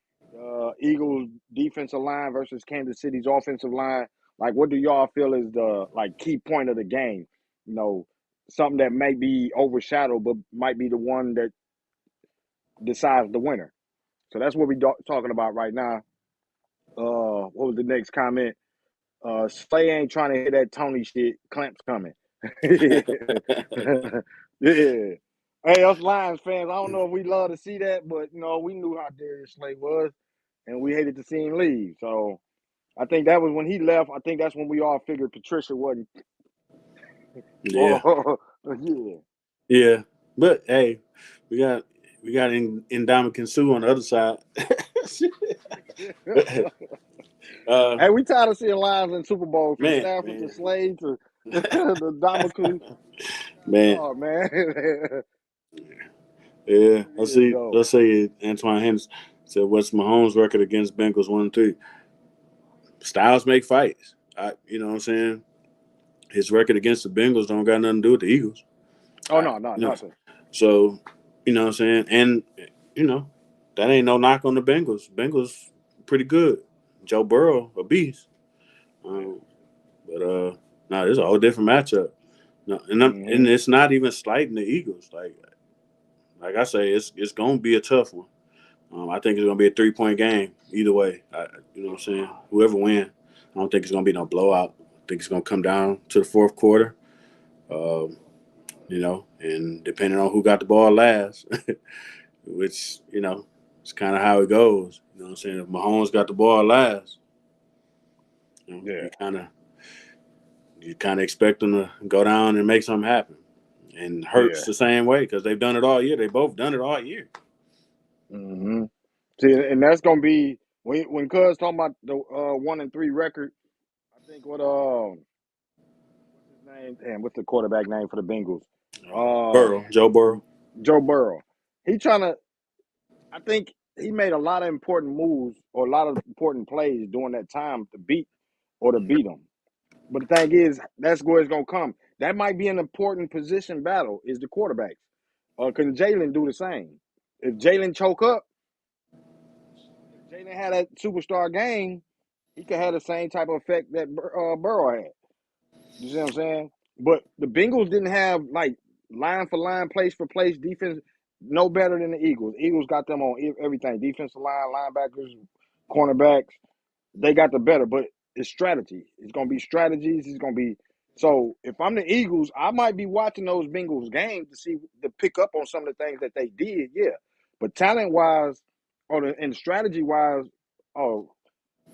Eagles defensive line versus Kansas City's offensive line. Like, what do y'all feel is the like key point of the game? You know, something that may be overshadowed, but might be the one that decides the winner. So that's what we're talking about right now. What was the next comment? Slay ain't trying to hear that Tony shit. Clamp's coming. Yeah. Hey, us Lions fans, I don't know if we love to see that, but we knew how Darius Slay was, and we hated to see him leave. So I think that was when he left. I think that's when we all figured Patricia wasn't. Yeah, Oh, yeah. yeah. But hey, we got Ndamukong Suh on the other side. uh, Hey, we tired of seeing Lions in Super Bowl from man, Stafford to man, Slade to the Damaku. man. Oh man, Yeah, it is though. Let's say Antoine Henderson said, "What's Mahomes' record against Bengals 1-3?" Styles make fights. You know what I'm saying? His record against the Bengals don't got nothing to do with the Eagles. Oh no, no, You know, nothing. so you know what I'm saying, and you know that ain't no knock on the Bengals. Bengals pretty good. Joe Burrow a beast. Um, but no, this is a whole different matchup. No, and Mm-hmm. it's not even slighting the Eagles. Like I say, it's gonna be a tough one. I think it's gonna be a 3-point game either way. You know what I'm saying? Whoever win, I don't think it's gonna be no blowout. I think it's gonna come down to the fourth quarter. Um, and depending on who got the ball last, which it's kind of how it goes. You know what I'm saying? If Mahomes got the ball last, Yeah, you kind of expect them to go down and make something happen. And Hurts yeah. the same way because they've done it all year. They both done it all year. Mm-hmm. See, and that's gonna be when Cuz talking about the 1-3 record. I think what's his name? Damn, what's the quarterback name for the Bengals? Joe Burrow. Joe Burrow. He trying to. I think he made a lot of important moves or a lot of important plays during that time to beat them. But the thing is, that's where it's gonna come. That might be an important position battle. Is the quarterbacks? Can Jalen do the same? If Jalen choke up, if Jalen had that superstar game, he could have the same type of effect that Burrow had. You see what I'm saying? But the Bengals didn't have like line for line, place for place defense no better than the Eagles. Eagles got them on everything: defensive line, linebackers, cornerbacks. They got the better, but it's strategy. It's gonna be strategies. It's gonna be so. If I'm the Eagles, I might be watching those Bengals games to pick up on some of the things that they did. Yeah, but talent wise, and strategy wise, oh,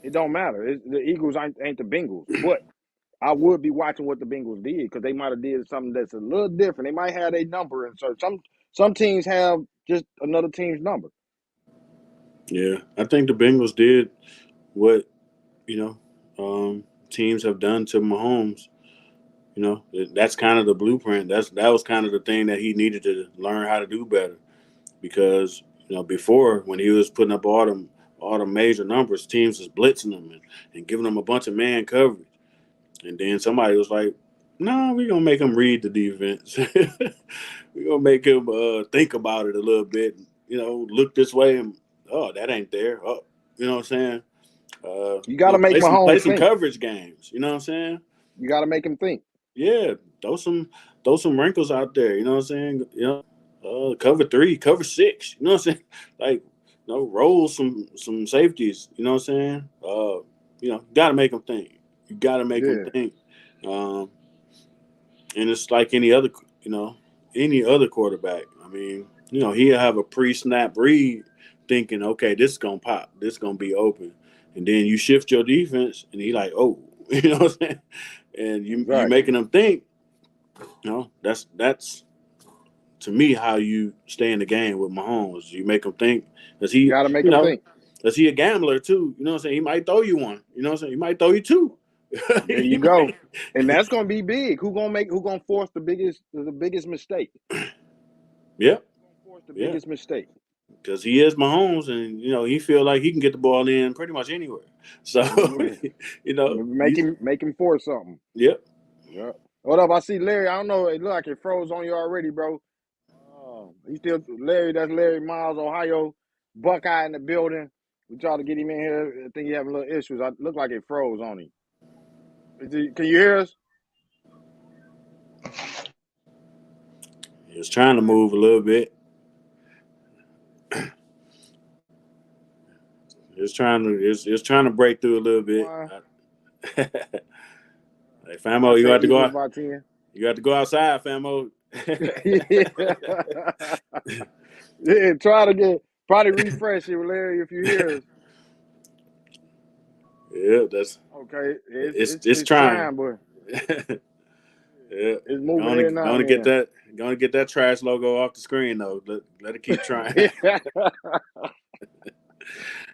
it don't matter. The Eagles ain't the Bengals, but I would be watching what the Bengals did because they might have did something that's a little different. They might have a number, and so some teams have just another team's number. Yeah, I think the Bengals did what you know teams have done to Mahomes. That's kind of the blueprint. That was kind of the thing that he needed to learn how to do better because before when he was putting up all the major numbers, teams was blitzing him and giving him a bunch of man coverage, and then somebody was like, "No, we're gonna make him read the defense. We're gonna make him think about it a little bit. Look this way and that ain't there. Oh, you know what I'm saying? You got to make Play Mahomes some think. coverage games. You know what I'm saying? You got to make him think. Yeah, throw some throw some wrinkles out there. You know what I'm saying? Cover 3, cover 6. You know what I'm saying? Like, roll some safeties. You know what I'm saying? Got to make them think. You got to make them Yeah. think. And it's like any other quarterback. I mean, he'll have a pre-snap read, thinking, okay, this is gonna pop, this is gonna be open, and then you shift your defense, and he like, oh, you know what I'm saying? And you Exactly. making them think. That's to me how you stay in the game with Mahomes. You make him think. Does he? You got to make them think. Does he a gambler too? You know what I'm saying? He might throw you one. You know what I'm saying? He might throw you two. There you go. And that's gonna be big. Who gonna force the biggest mistake? Yeah. Force the biggest mistake. Because he is Mahomes, and he feel like he can get the ball in pretty much anywhere. So make him force something. Yep. Yeah. What up? I see Larry. I don't know. It look like it froze on you already, bro. He still Larry. That's Larry Miles, Ohio Buckeye in the building. We tried to get him in here. I think he having little issues. I look like it froze on him. Can you hear us? He was trying to move a little bit. It's trying to break through a little bit. Hey, Famo, you have to go out. You got to go outside, Famo. Yeah, try to probably refresh it, Larry, if you hear us. Yeah, that's okay. It's trying, boy. Yeah, it's moving. Gonna get that trash logo off the screen though. Let it keep trying.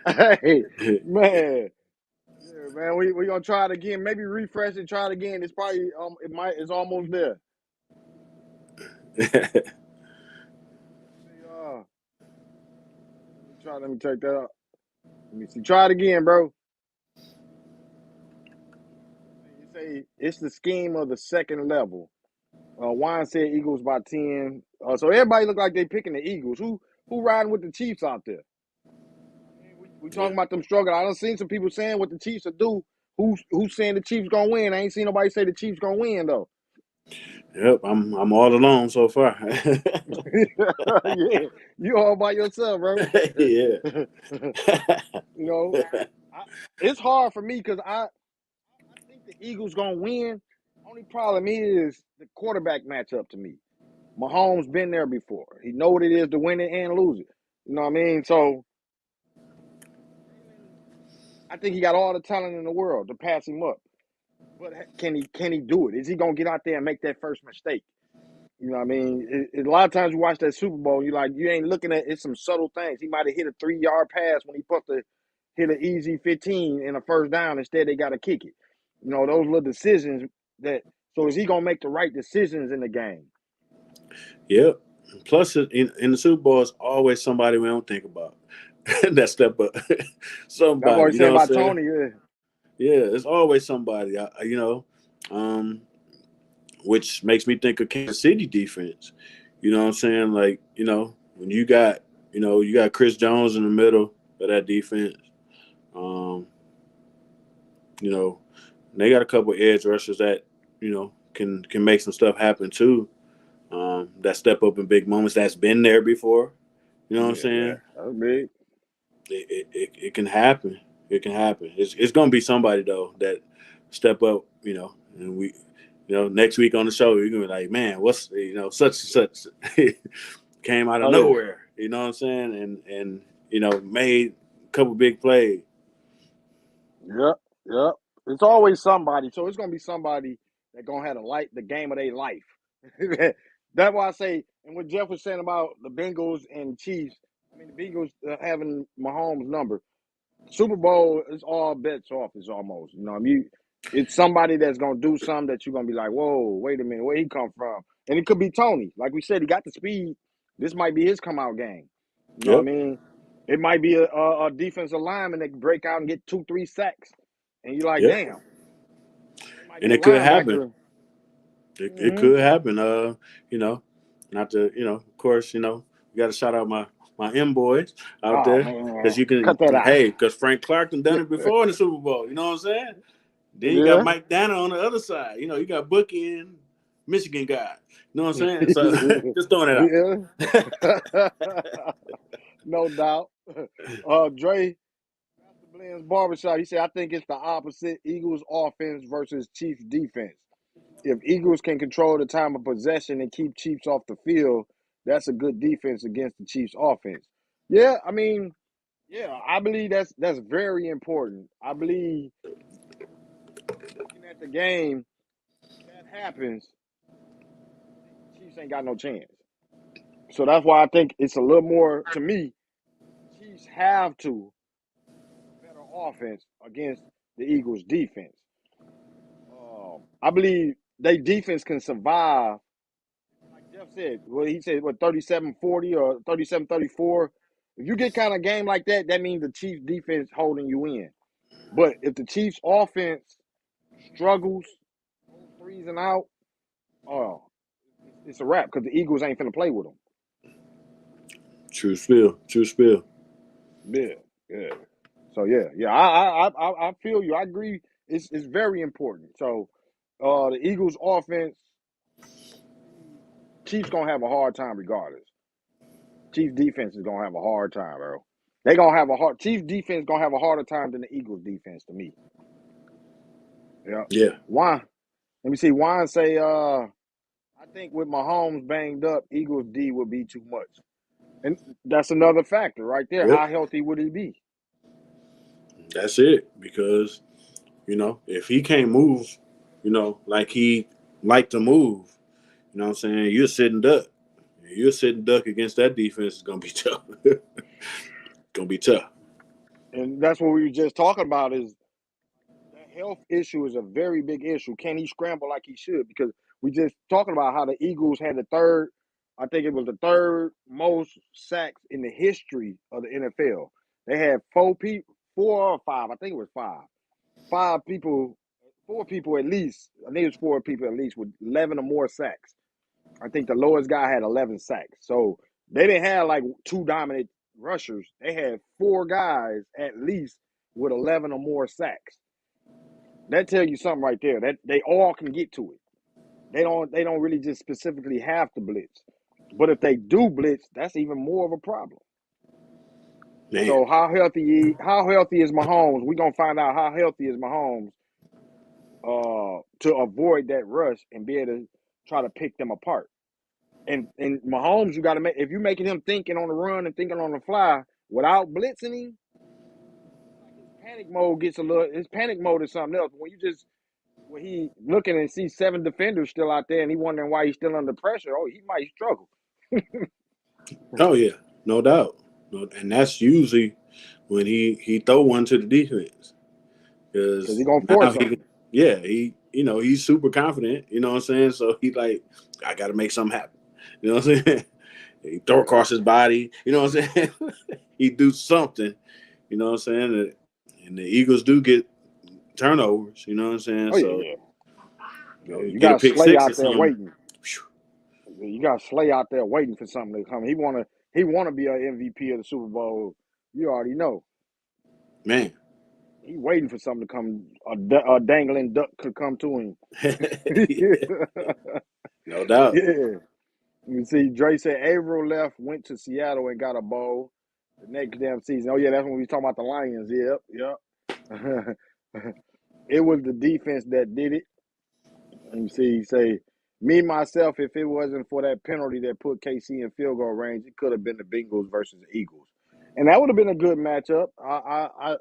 Hey, man. Yeah, man, we gonna try it again. Maybe refresh and try it again. It's probably it's almost there. Let me take that up. Let me see. Try it again, bro. You say it's the scheme of the second level. Juan said Eagles by 10. So everybody look like they picking the Eagles. Who riding with the Chiefs out there? We talking about them struggling. I done seen some people saying what the Chiefs will do. Who's saying the Chiefs gonna win? I ain't seen nobody say the Chiefs gonna win though. Yep, I'm all alone so far. Yeah, you all by yourself, bro. Yeah. It's hard for me because I think the Eagles gonna win. Only problem is the quarterback matchup to me. Mahomes been there before. He know what it is to win it and lose it. You know what I mean? So I think he got all the talent in the world to pass him up. But can he do it? Is he gonna get out there and make that first mistake? You know what I mean? A lot of times you watch that Super Bowl, you ain't looking at it's some subtle things. He might have hit a 3-yard pass when he supposed to hit an easy 15 in a first down. Instead, they got to kick it. Those little decisions so is he gonna make the right decisions in the game? Yep. Plus, in the Super Bowl, it's always somebody we don't think about that step up. Somebody. That's what I said about Tony. Yeah, it's always somebody. Which makes me think of Kansas City defense. You know what I'm saying? Like, when you got Chris Jones in the middle of that defense. They got a couple edge rushers that can make some stuff happen too. That step up in big moments. That's been there before. You know what I'm saying? Yeah, that's big. It can happen. It can happen. It's gonna be somebody though that step up. And we. Next week on the show, you're gonna be like, man, what's such and such came out of nowhere. You know what I'm saying? And made a couple big plays. Yep. It's always somebody. So it's gonna be somebody that gonna have the game of their life. That's why I say, and what Jeff was saying about the Bengals and Chiefs. I mean, the Bengals having Mahomes' number. Super Bowl is all bets off. Is almost. It's somebody that's gonna do something that you're gonna be like, whoa, wait a minute, where he come from? And it could be Tony. Like we said, he got the speed. This might be his come out game. You know what I mean? It might be a defensive lineman that can break out and get 2-3 sacks. And you're like, damn. And it could happen. It could happen. Not to, of course, we got to shout out my M boys out there. Because you can, because Frank Clark done it before in the Super Bowl. You know what I'm saying? Then you got Mike Danna on the other side. You got Bookie and Michigan guy. You know what I'm saying? So just throwing it Yeah. No doubt. Dre, Master Blend's Barbershop, he said, I think it's the opposite. Eagles offense versus Chiefs defense. If Eagles can control the time of possession and keep Chiefs off the field, that's a good defense against the Chiefs offense. Yeah, I mean, yeah, I believe that's very important. I believe looking at the game, if that happens, the Chiefs ain't got no chance. So that's why I think it's a little more, to me, Chiefs have to better offense against the Eagles defense. I believe they defense can survive. Like Jeff said, well, he said, what, 37-40 or 37-34. If you get kind of game like that, that means the Chiefs defense holding you in. But if the Chiefs offense struggles, goes threes and out, it's a wrap because the Eagles ain't finna play with them. True spill. True spill. Yeah, yeah. So yeah. I feel you. I agree. It's very important. So the Eagles offense, Chiefs gonna have a hard time regardless. Chiefs defense is gonna have a hard time, bro. They gonna have a hard Chiefs defense gonna have a harder time than the Eagles defense to me. Yeah. Yeah. Why? Let me see. Wine say, I think with Mahomes banged up, Eagles D would be too much. And that's another factor right there. Yep. How healthy would he be? That's it. Because, if he can't move, like he like to move, you know what I'm saying? You're sitting duck. You're sitting duck against that defense is gonna be tough. Gonna be tough. And that's what we were just talking about is that health issue is a very big issue. Can he scramble like he should? Because we just talking about how the Eagles had I think it was the third most sacks in the history of the NFL. They had 4 or 5. I think it was 5. 4 people at least. I think it was 4 people at least with 11 or more sacks. I think the lowest guy had 11 sacks. So they didn't have like 2 dominant rushers. They had 4 guys at least with 11 or more sacks. That tells you something right there. That they all can get to it. They don't really just specifically have to blitz. But if they do blitz, that's even more of a problem. Man. So how healthy is Mahomes? We're gonna find out how healthy is Mahomes to avoid that rush and be able to try to pick them apart. And Mahomes, you gotta make if you're making him thinking on the run and thinking on the fly without blitzing him, his panic mode his panic mode is something else. When he looking and see 7 defenders still out there and he wondering why he's still under pressure, he might struggle. Oh yeah, no doubt. And that's usually when he throw one to the defense Because because he's gonna force something. he's super confident. You know what I'm saying? So he like, I got to make something happen. You know what I'm saying? He throw across his body. You know what I'm saying? He do something. You know what I'm saying? And the Eagles do get turnovers. You know what I'm saying? Oh So yeah. You get a got pick Slay 6 or out there something. waiting. You got Slay out there waiting for something to come. He wanna be an MVP of the Super Bowl. You already know. Man. He waiting for something to come. A dangling duck could come to him. No doubt. Yeah. You see, Dre said Averill went to Seattle and got a bowl the next damn season. Oh yeah, that's when we talking about the Lions. Yep. It was the defense that did it. And you see, he say, me myself, if it wasn't for that penalty that put KC in field goal range, it could have been the Bengals versus the Eagles, and that would have been a good matchup. I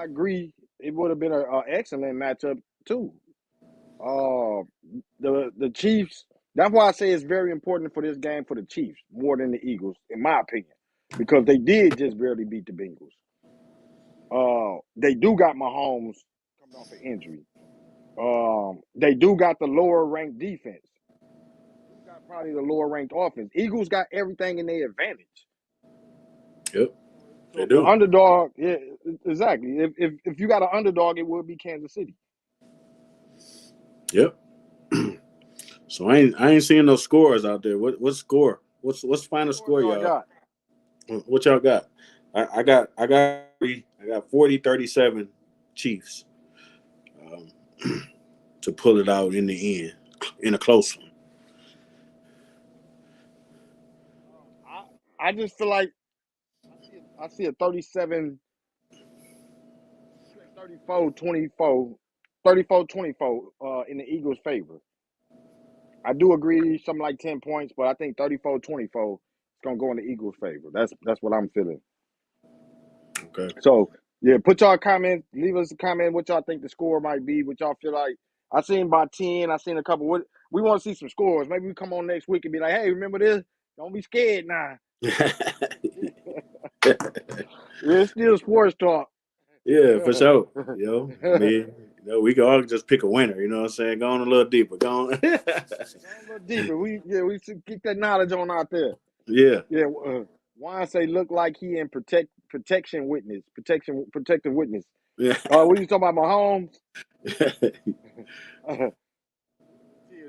agree. It would have been an excellent matchup too. The Chiefs. That's why I say it's very important for this game for the Chiefs more than the Eagles, in my opinion, because they did just barely beat the Bengals. They do got Mahomes coming off an injury. They do got the lower ranked defense. They got probably the lower ranked offense. Eagles got everything in their advantage. Yep. So if the underdog, yeah, exactly. If you got an underdog, it would be Kansas City. Yep. So I ain't seeing no scores out there. What score? What's the final score, y'all? What y'all got? I got 40-37 Chiefs to pull it out in the end in a close one. I just feel like I see a 37, 34-24, 34-24 in the Eagles' favor. I do agree, something like 10 points, but I think 34-24 is gonna go in the Eagles' favor. That's what I'm feeling. Okay. So yeah, put y'all comments, leave us a comment what y'all think the score might be, what y'all feel like. I seen by 10, I seen a couple. What we want to see some scores. Maybe we come on next week and be like, hey, remember this? Don't be scared now. It's still sports talk. Yeah, for sure. I mean, we can all just pick a winner. You know what I'm saying? Go on a little deeper. Go on. Go a little deeper. We should keep that knowledge on out there. Yeah. Yeah. Juan say look like he in protective witness. Yeah. What you talking about, Mahomes?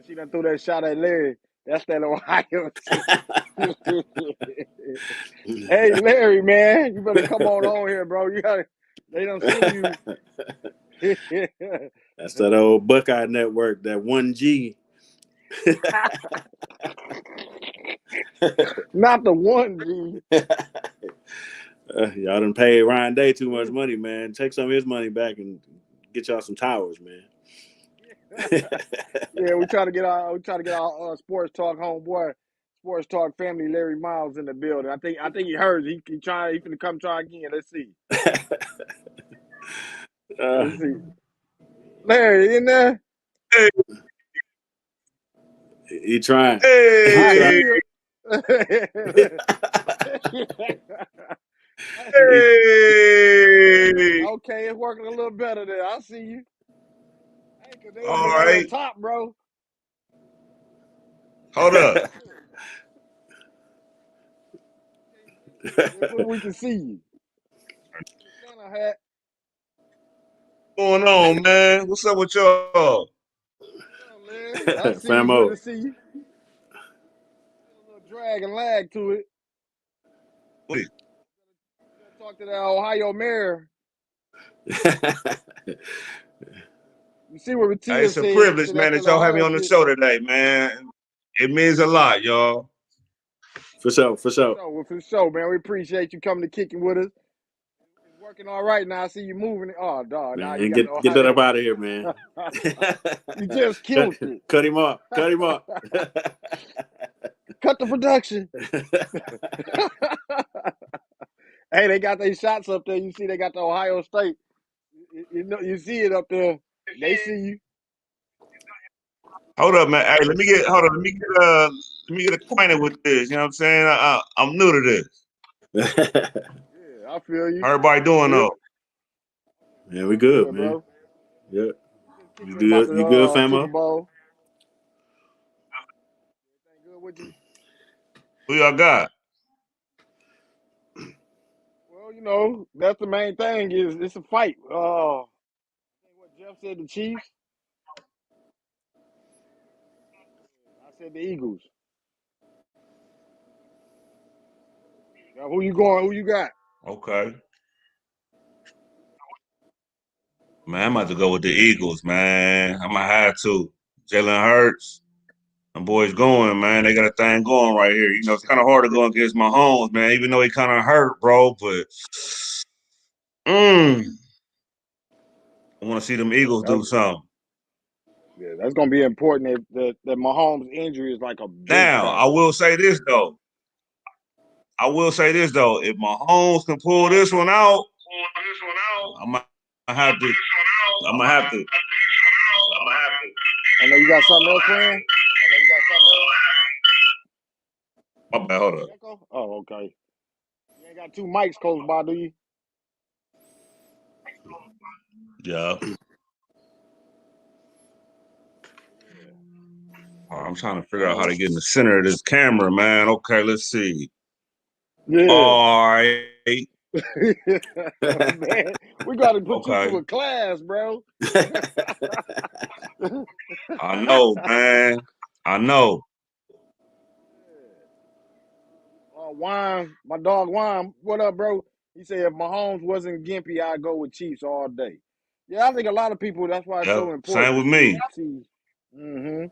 She done threw that shot at Larry. That's that Ohio shit. Hey, Larry, man, you better come on here, bro. They don't send you. That's that old Buckeye Network, that 1G. Not the 1G. Y'all done paid Ryan Day too much money, man. Take some of his money back and get y'all some towers, man. Yeah, we try to get our sports talk homeboy, sports talk family, Larry Miles in the building. I think he heard. He finna come try again. Let's see. Let's see. Larry in there. Hey, he trying. hey, I see hey. Okay, it's working a little better there. I see you. Hey, cause they All on right. top, bro. Hold up. So we can see you. Santa hat. What's going on, man? What's up with y'all? Man, I see you. Famo. Good to see you. A little drag and lag to it. Wait. Talk to that Ohio mayor. You see what Hey, Matia it's a said. privilege, That's man, that that y'all have me Ohio on the shit. show today, man. It means a lot, y'all. For sure. For sure, man. We appreciate you coming to kicking with us. It's working all right now. I see you moving it. Oh, dog. Now you Man, got the get that Ohio. up out of here, man. You just killed it. Cut him off. Cut the production. Hey, they got their shots up there. You see, they got the Ohio State. You know, you see it up there. They see you. Hold up, man. Hey, let me get acquainted with this. You know what I'm saying? I'm new to this. Yeah, I feel you. How everybody doing though? Man, we good, man. Bro. Yeah. You good? You good, Super famo? Bowl. Good with you? Who y'all got? Well, you know, that's the main thing. Is it's a fight. What Jeff said, the Chiefs. I said the Eagles. Now, who you going? Who you got? Okay. Man, I'm about to go with the Eagles, man. I might have to. Jalen Hurts. Them boys going, man. They got a thing going right here. You know, it's kind of hard to go against Mahomes, man, even though he kind of hurt, bro. But I want to see them Eagles do something. Yeah, that's gonna be important. That Mahomes' injury is like a big Now, factor. I will say this though. If Mahomes can pull this one out, I'm gonna have to. I know you got something else planned. My bad. Hold up. Oh, okay. You ain't got two mics close by, do you? Yeah. I'm trying to figure out how to get in the center of this camera, man. Okay, let's see. Yeah. All right. Man, we got to put you through a class, bro. I know, man. I know. Wine, my dog Wine, what up, bro? He said if Mahomes wasn't gimpy, I'd go with Chiefs all day. Yeah, I think a lot of people. That's why it's so important. Same with me. Mm-hmm.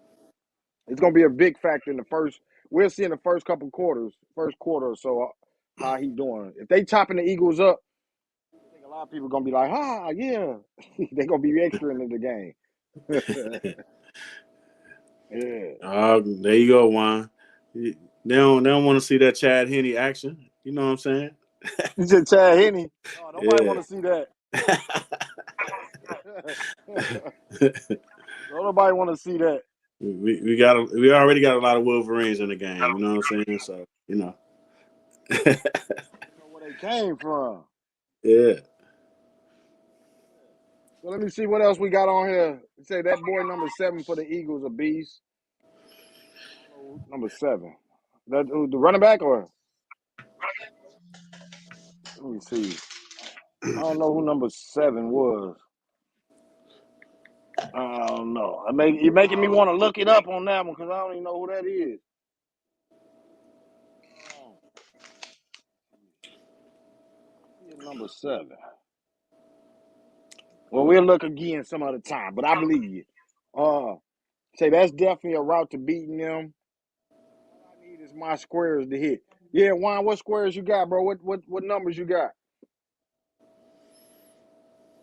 It's gonna be a big factor in the first. we'll see in the first quarter or so, how he doing. If they chopping the Eagles up, I think a lot of people gonna be like, yeah, they're gonna be extra into the game. Yeah. There you go, Juan. They don't want to see that Chad Henne action. You know what I'm saying? You said Chad Henne. Oh, nobody want Yeah. to see that. Nobody want to see that. we already got a lot of Wolverines in the game. You know what I'm saying? So You know where they came from. Yeah. So let me see what else we got on here. Say that boy number 7 for the Eagles, a beast. Number 7. That the running back or? Let me see. I don't know who number 7 was. I don't know. You're making me want to look it up on that one because I don't even know who that is. Number 7. Well, we'll look again some other time, but I believe you. Say that's definitely a route to beating them. All I need is my squares to hit. Yeah, Juan, what squares you got, bro? What numbers you got?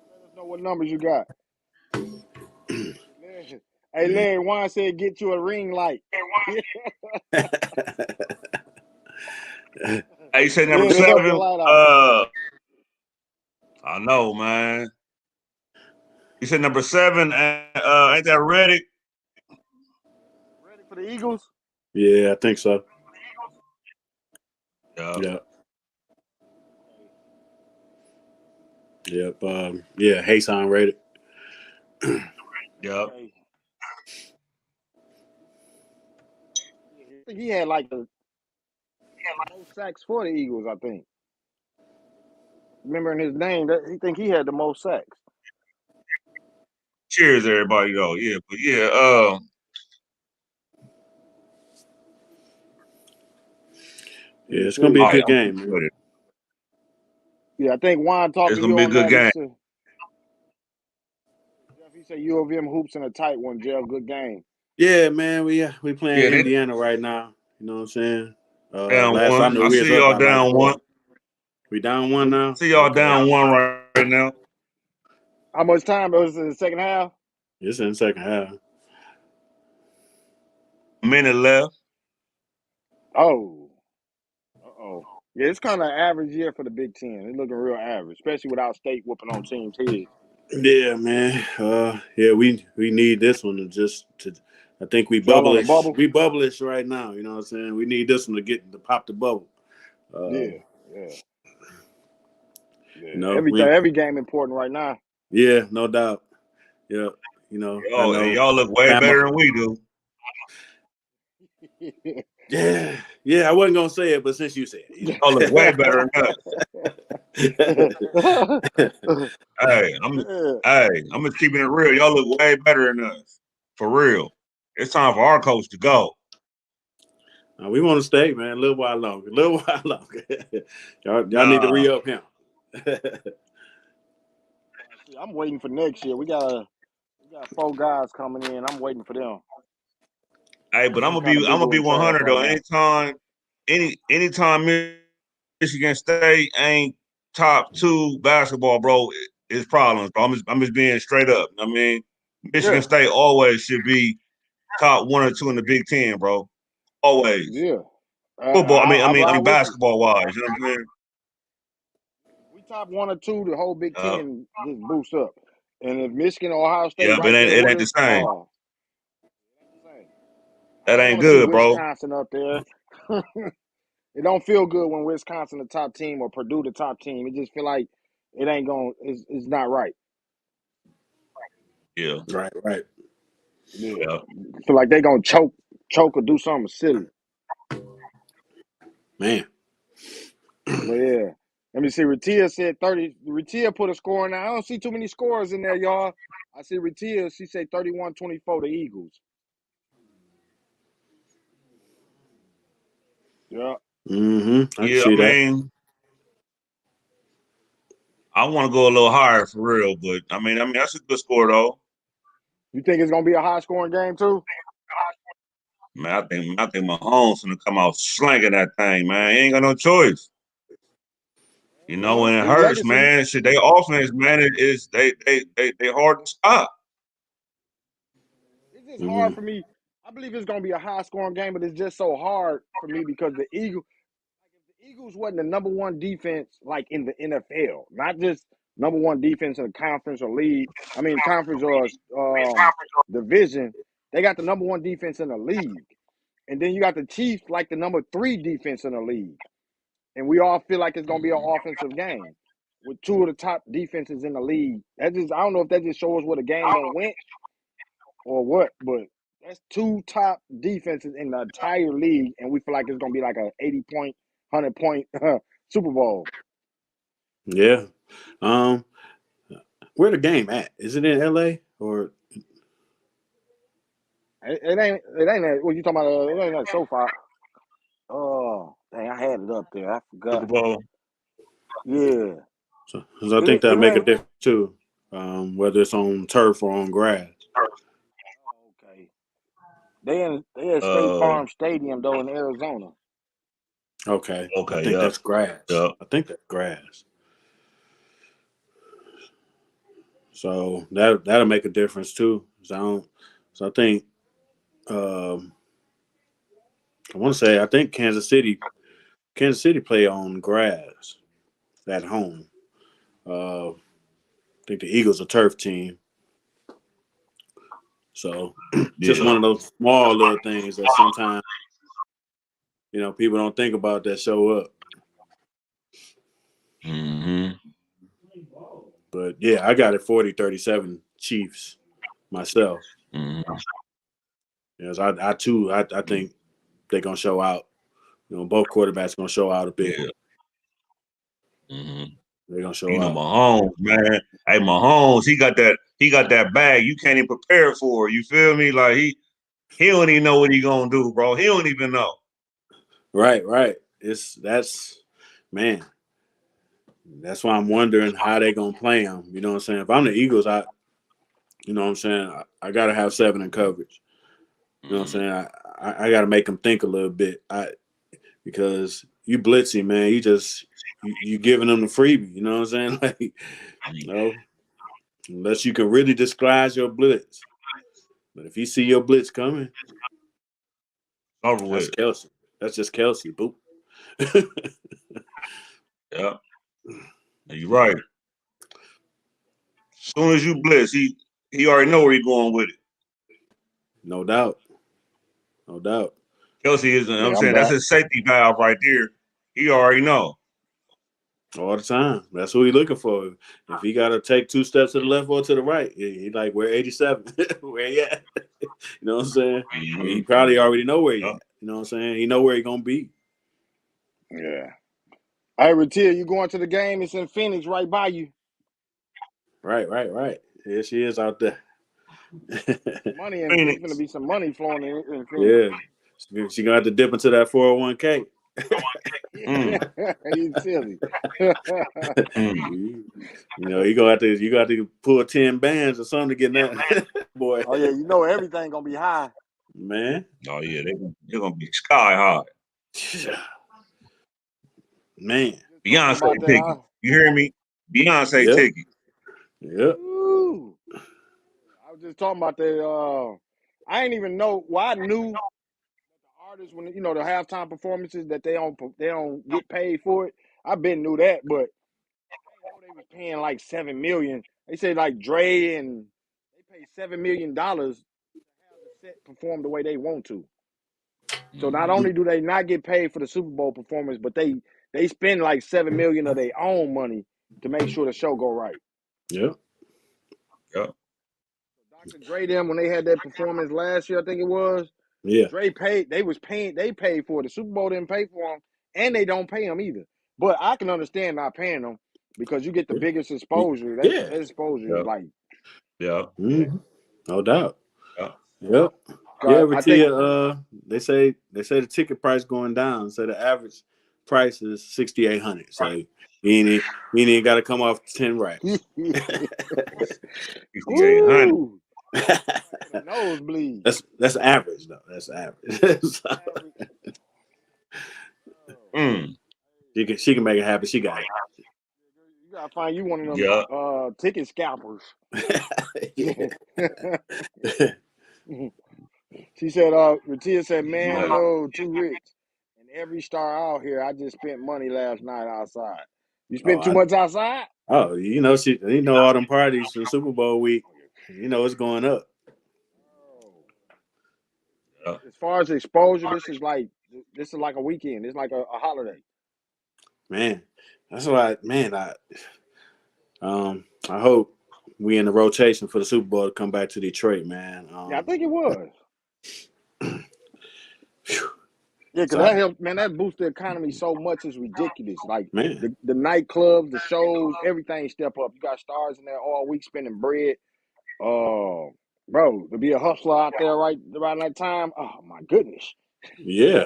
Let us know what numbers you got. Hey, Larry, Juan said get you a ring light. Hey, you said number Yeah, to help your 7? light out. I know, man. You said number 7, ain't that Reddick? Ready for the Eagles? Yeah, I think so. Yeah. Yep. Yeah, Hasan rated. Yep. Okay. I think he had like the most sacks for the Eagles, I think. Remembering his name, he think he had the most sacks. Cheers, everybody, though. Yeah, but yeah, yeah, it's gonna be a good I'm game, man. Yeah, I think Juan talked It's to gonna you be a on good that. game. Jeff, he said U of M hoops in a tight one, Jeff. Good game. Yeah, man. We playing Yeah, Indiana right now. You know what I'm saying? down Last I 1. knew, I we was see up y'all by like down 4. 1. We down 1 now. See y'all Okay. down 1 right now. How much time was it in the second half? It's in the second half. A minute left. Oh. Uh-oh. Yeah, it's kind of an average year for the Big Ten. It's looking real average, especially without State whooping on teams' heads. Yeah, man. Yeah, we need this one to. I think we Y'all on the bubblish. bubble? We bubblish right now. You know what I'm saying? We need this one to pop the bubble. Yeah. You know, every game important right now. Yeah, no doubt. Yeah, you know, I know. Y'all look way better than we do. Yeah. I wasn't gonna say it, but since you said it, y'all look way better than us. Hey, I'm just keeping it real. Y'all look way better than us, for real. It's time for our coach to go. We want to stay, man. A little while longer. y'all need to re-up him. I'm waiting for next year. We got 4 guys coming in. I'm waiting for them. Hey, but I'm gonna be 100 though. Anytime Michigan State ain't top 2 basketball, bro, it's problems, bro. I'm just being straight up. I mean, Michigan State always should be top 1 or 2 in the Big Ten, bro. Always. Yeah. Football. I mean, basketball wise. You know what I'm saying? We top 1 or 2, the whole Big Ten just boosts up. And if Michigan or Ohio State but it ain't the same. That ain't good, bro. Wisconsin up there. It don't feel good when Wisconsin the top team or Purdue the top team. It just feel like it ain't going. It's not right. Yeah. Right. Yeah. Feel like they gonna choke or do something silly. Man. But yeah. Let me see. Ratia said 30. Ratia put a score in there. I don't see too many scores in there, y'all. I see Ratia. She said 31-24 the Eagles. Yeah. Mm-hmm. I can see that. I want to go a little higher for real, but I mean that's a good score though. You think it's gonna be a high scoring game too? Man, I think Mahomes gonna come out slanging that thing, man. He ain't got no choice. You know, when it His hurts, legacy. man. Shit, they offense, man, it is they hard to stop. It's just hard for me. I believe it's gonna be a high scoring game, but it's just so hard for me because the Eagles. If the Eagles wasn't the number one defense like in the NFL, not just number one defense in the conference or league. I mean, conference or division. They got the number one defense in the league, and then you got the Chiefs like the number 3 defense in the league, and we all feel like it's gonna be an offensive game with 2 of the top defenses in the league. That just I don't know if that just shows where the game done went or what, but that's 2 top defenses in the entire league, and we feel like it's gonna be like a 80-point, 100-point Super Bowl. Yeah. Where the game at? Is it in LA or? It ain't that. What you talking about? It ain't that SoFi. Oh, dang! I had it up there. I Super forgot. Bowl. Yeah. So I think that make a difference too, whether it's on turf or on grass. Okay. They at State Farm Stadium though in Arizona. Okay. Okay. I think that's grass. Yep. I think that's grass. So that'll make a difference too. So I think I want to say I think Kansas City play on grass at home. I think the Eagles are turf team. So just one of those small little things that sometimes people don't think about that show up. Mm-hmm. But yeah, I got it 40-37 Chiefs myself. Mm-hmm. Yes, I think they're gonna show out. Both quarterbacks gonna show out a bit. Yeah. Mm-hmm. They're gonna show out. Mahomes, man. Hey, Mahomes, he got that bag you can't even prepare for. You feel me? Like he don't even know what he gonna do, bro. He don't even know. Right. That's why I'm wondering how they gonna play him. You know what I'm saying? If I'm the Eagles, I gotta have 7 in coverage. You know what I'm saying? I gotta make them think a little bit. Because you blitzing, man, you giving them the freebie. You know what I'm saying? Like, unless you can really disguise your blitz. But if you see your blitz coming, that's Kelsey. That's just Kelsey. Boop. Yeah. You're right. As soon as you blitz, he already know where he's going with it. No doubt. Kelsey is, I'm saying, that's his safety valve right there. He already know. All the time. That's who he's looking for. If he got to take 2 steps to the left or to the right, he like, we're 87. Where he at? You know what I'm saying? Mm-hmm. He probably already know where he at. You know what I'm saying? He know where he going to be. Yeah. Hey, Ratia, you going to the game? It's in Phoenix, right by you. Right. Here she is out there. Money in Phoenix. There's going to be some money flowing in Phoenix. Yeah. She going to have to dip into that 401k. He's silly. You got to pull 10 bands or something to get that, boy. Oh yeah, everything gonna be high, man. Oh yeah, they're gonna be sky high. Man, Beyonce ticket. You hear me? Beyonce ticket. Yep. Ooh. I was just talking about that. I ain't even know. Well, I knew artists when the halftime performances that they don't get paid for it. I been knew that, but I know they was paying like $7 million. They said like Dre and they pay $7 million to have the set perform the way they want to. So not only do they not get paid for the Super Bowl performance, but they spend like $7 million of their own money to make sure the show go right. Yep. Yep. Dr. Dre them when they had that performance last year, I think it was. Yeah. Dre paid. They paid for it. The Super Bowl didn't pay for them, and they don't pay them either. But I can understand not paying them because you get the biggest exposure. That exposure is like. Yeah. Mm-hmm. No doubt. Yeah. Yep. Yeah, Ratia, they say the ticket price going down. So the average price is $6,800. So he ain't got to come off 10 racks. $6,800. The nosebleed. That's average though. That's average. So, Mm. she can make it happen. She got it. You gotta find you one of them Yeah. ticket scalpers. Yeah. She said, Ratia said, man, Yeah. no, too rich. And every star out here, I just spent money last night outside. You spent too much outside? You know all them parties for Super Bowl week. You know it's going up. Yeah. As far as exposure, this is like a weekend. It's like a holiday. Man, that's why, man, I hope we in the rotation for the Super Bowl to come back to Detroit, man. Yeah, I think it was. Yeah, because So, that helped, man. That boosts the economy so much. It's ridiculous. Like man, the nightclubs, the shows, everything step up. You got stars in there all week spending bread. Bro, to be a hustler out there right around that time. Oh my goodness. yeah.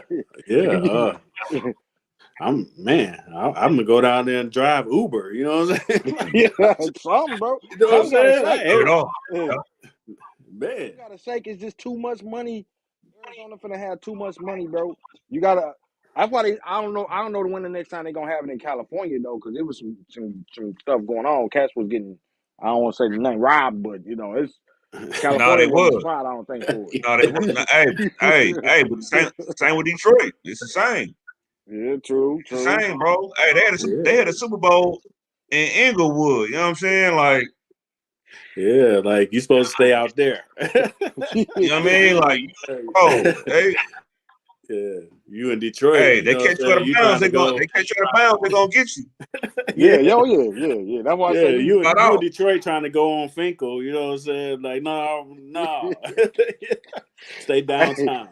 I'm gonna go down there and drive Uber. You know what I'm saying? Yeah, something, bro. You know what I'm saying? Like, Turn it off. Yeah. man, You gotta shake. It's just too much money. Arizona finna have too much money, bro. You gotta. That's why I don't know when the next time they're gonna have it in California though, because there was some stuff going on. Cats was getting. I don't want to say nothing robbed, but it's No, California they wasn't the was. spot. I don't think for it. No, they was. No, hey, but same with Detroit. It's the same. Yeah, true. It's the same, bro. Hey, they had a Super Bowl in Inglewood. You know what I'm saying? Like, yeah, like you supposed to stay out there. you know what I mean? Like, bro, yeah, you in Detroit. hey, you they know catch what you I'm out of saying? bounds. They catch you out of bounds. They're gonna get you. Yeah. Yeah. That's why I say you Got in out. Detroit trying to go on Finkel. You know what I'm saying? Like, no. Stay downtown.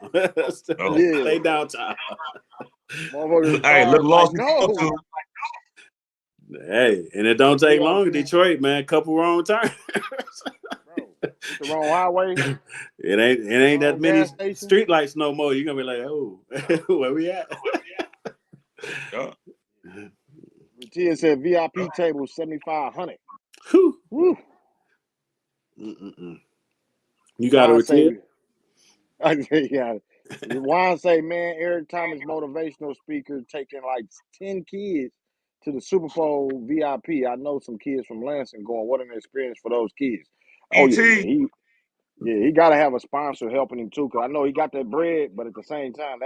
Stay downtown. Motherfuckers Hey, look cars lost. like no. Hey, and it don't take long in Detroit, man. Couple wrong turns. Bro, it's the wrong highway. It ain't that many station. streetlights no more. You're gonna be like, oh, where we at? Yeah. Ratia said VIP table 7,500. Whew. Woo. You got a Ratia? I say, yeah. Juan say, man, Eric Thomas motivational speaker taking like 10 kids to the Super Bowl VIP. I know some kids from Lansing going. What an experience for those kids. Oh E.T. he got to have a sponsor helping him too, because I know he got that bread, but at the same time,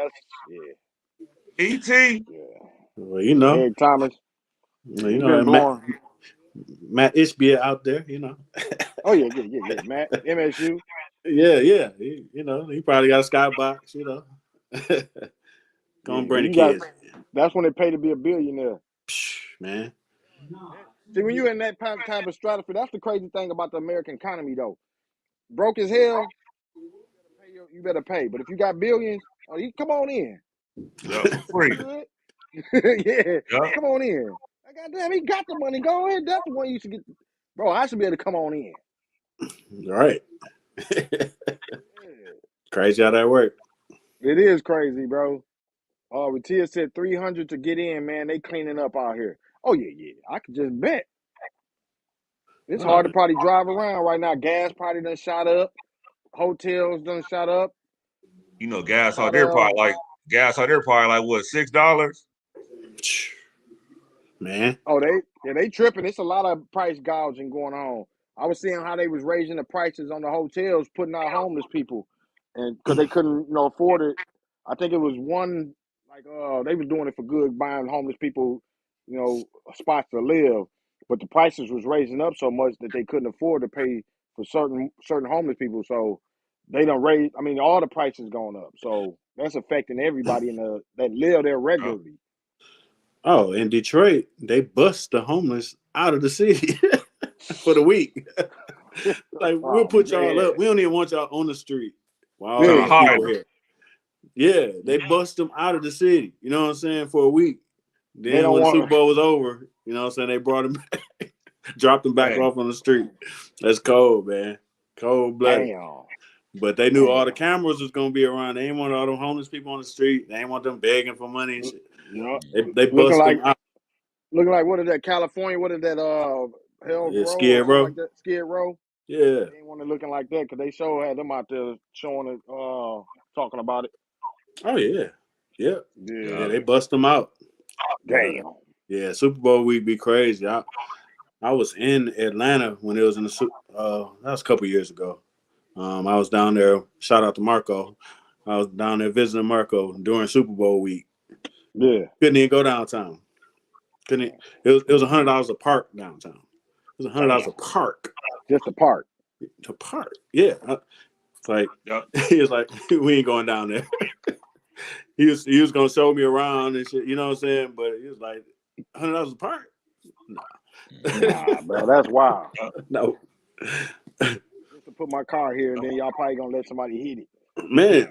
E.T. Yeah. Well, you know, Eric Thomas. you know, Matt Ishbia out there, you know. Oh yeah. Matt, MSU. Yeah. He probably got a skybox, you know. Gonna bring the kids. That's when they pay to be a billionaire. Man. See, when you're in that type of stratosphere, that's the crazy thing about the American economy, though. Broke as hell, you better pay. But if you got billions, you come on in. Yeah, for free. Yeah, come on in. Goddamn, he got the money. Go ahead. That's the one you should get. Bro, I should be able to come on in. All right. Crazy how that worked. It is crazy, bro. Ratia said 300 to get in, man. They cleaning up out here. Oh, yeah. I could just bet. It's hard to probably drive around right now. Gas probably done shot up. Hotels done shot up. You know, gas out there probably like what, $6? Man. Oh, they tripping. It's a lot of price gouging going on. I was seeing how they was raising the prices on the hotels, putting out homeless people, and because they couldn't, afford it. I think it was one they was doing it for good, buying homeless people, spots to live, but the prices was raising up so much that they couldn't afford to pay for certain homeless people. So they done raise. I mean, all the prices going up. So that's affecting everybody that live there regularly. Oh, in Detroit, they bust the homeless out of the city for the week. Like, we'll put y'all up. We don't even want y'all on the street. Wow, people here. Yeah, they bust them out of the city. You know what I'm saying? For a week. Then when the Super Bowl was over, you know what I'm saying? They brought them back, dropped them back off on the street. That's cold, man. Cold blooded. But they knew all the cameras was gonna be around. They didn't want all them homeless people on the street. They didn't want them begging for money and shit. They bust them out. Looking like, what is that, California? What is that, Skid Row? Skid Row? Yeah. They ain't want it looking like that because they sure had them out there showing it, talking about it. Oh yeah. Yeah. Yeah. Yeah. They bust them out. But Damn. yeah, Super Bowl week be crazy. I was in Atlanta when it was in the that was a couple years ago. I was down there. Shout out to Marco. I was down there visiting Marco during Super Bowl week. Yeah. Couldn't even go downtown. Couldn't. It was $100 a park downtown. It was $100 a park. Just the park. To park. Yeah. It's like he was like, we ain't going down there. he was gonna show me around and shit. You know what I'm saying? But he was like, $100 a park. Nah, bro, that's wild. No. Just to put my car here, and then y'all probably gonna let somebody hit it. Man,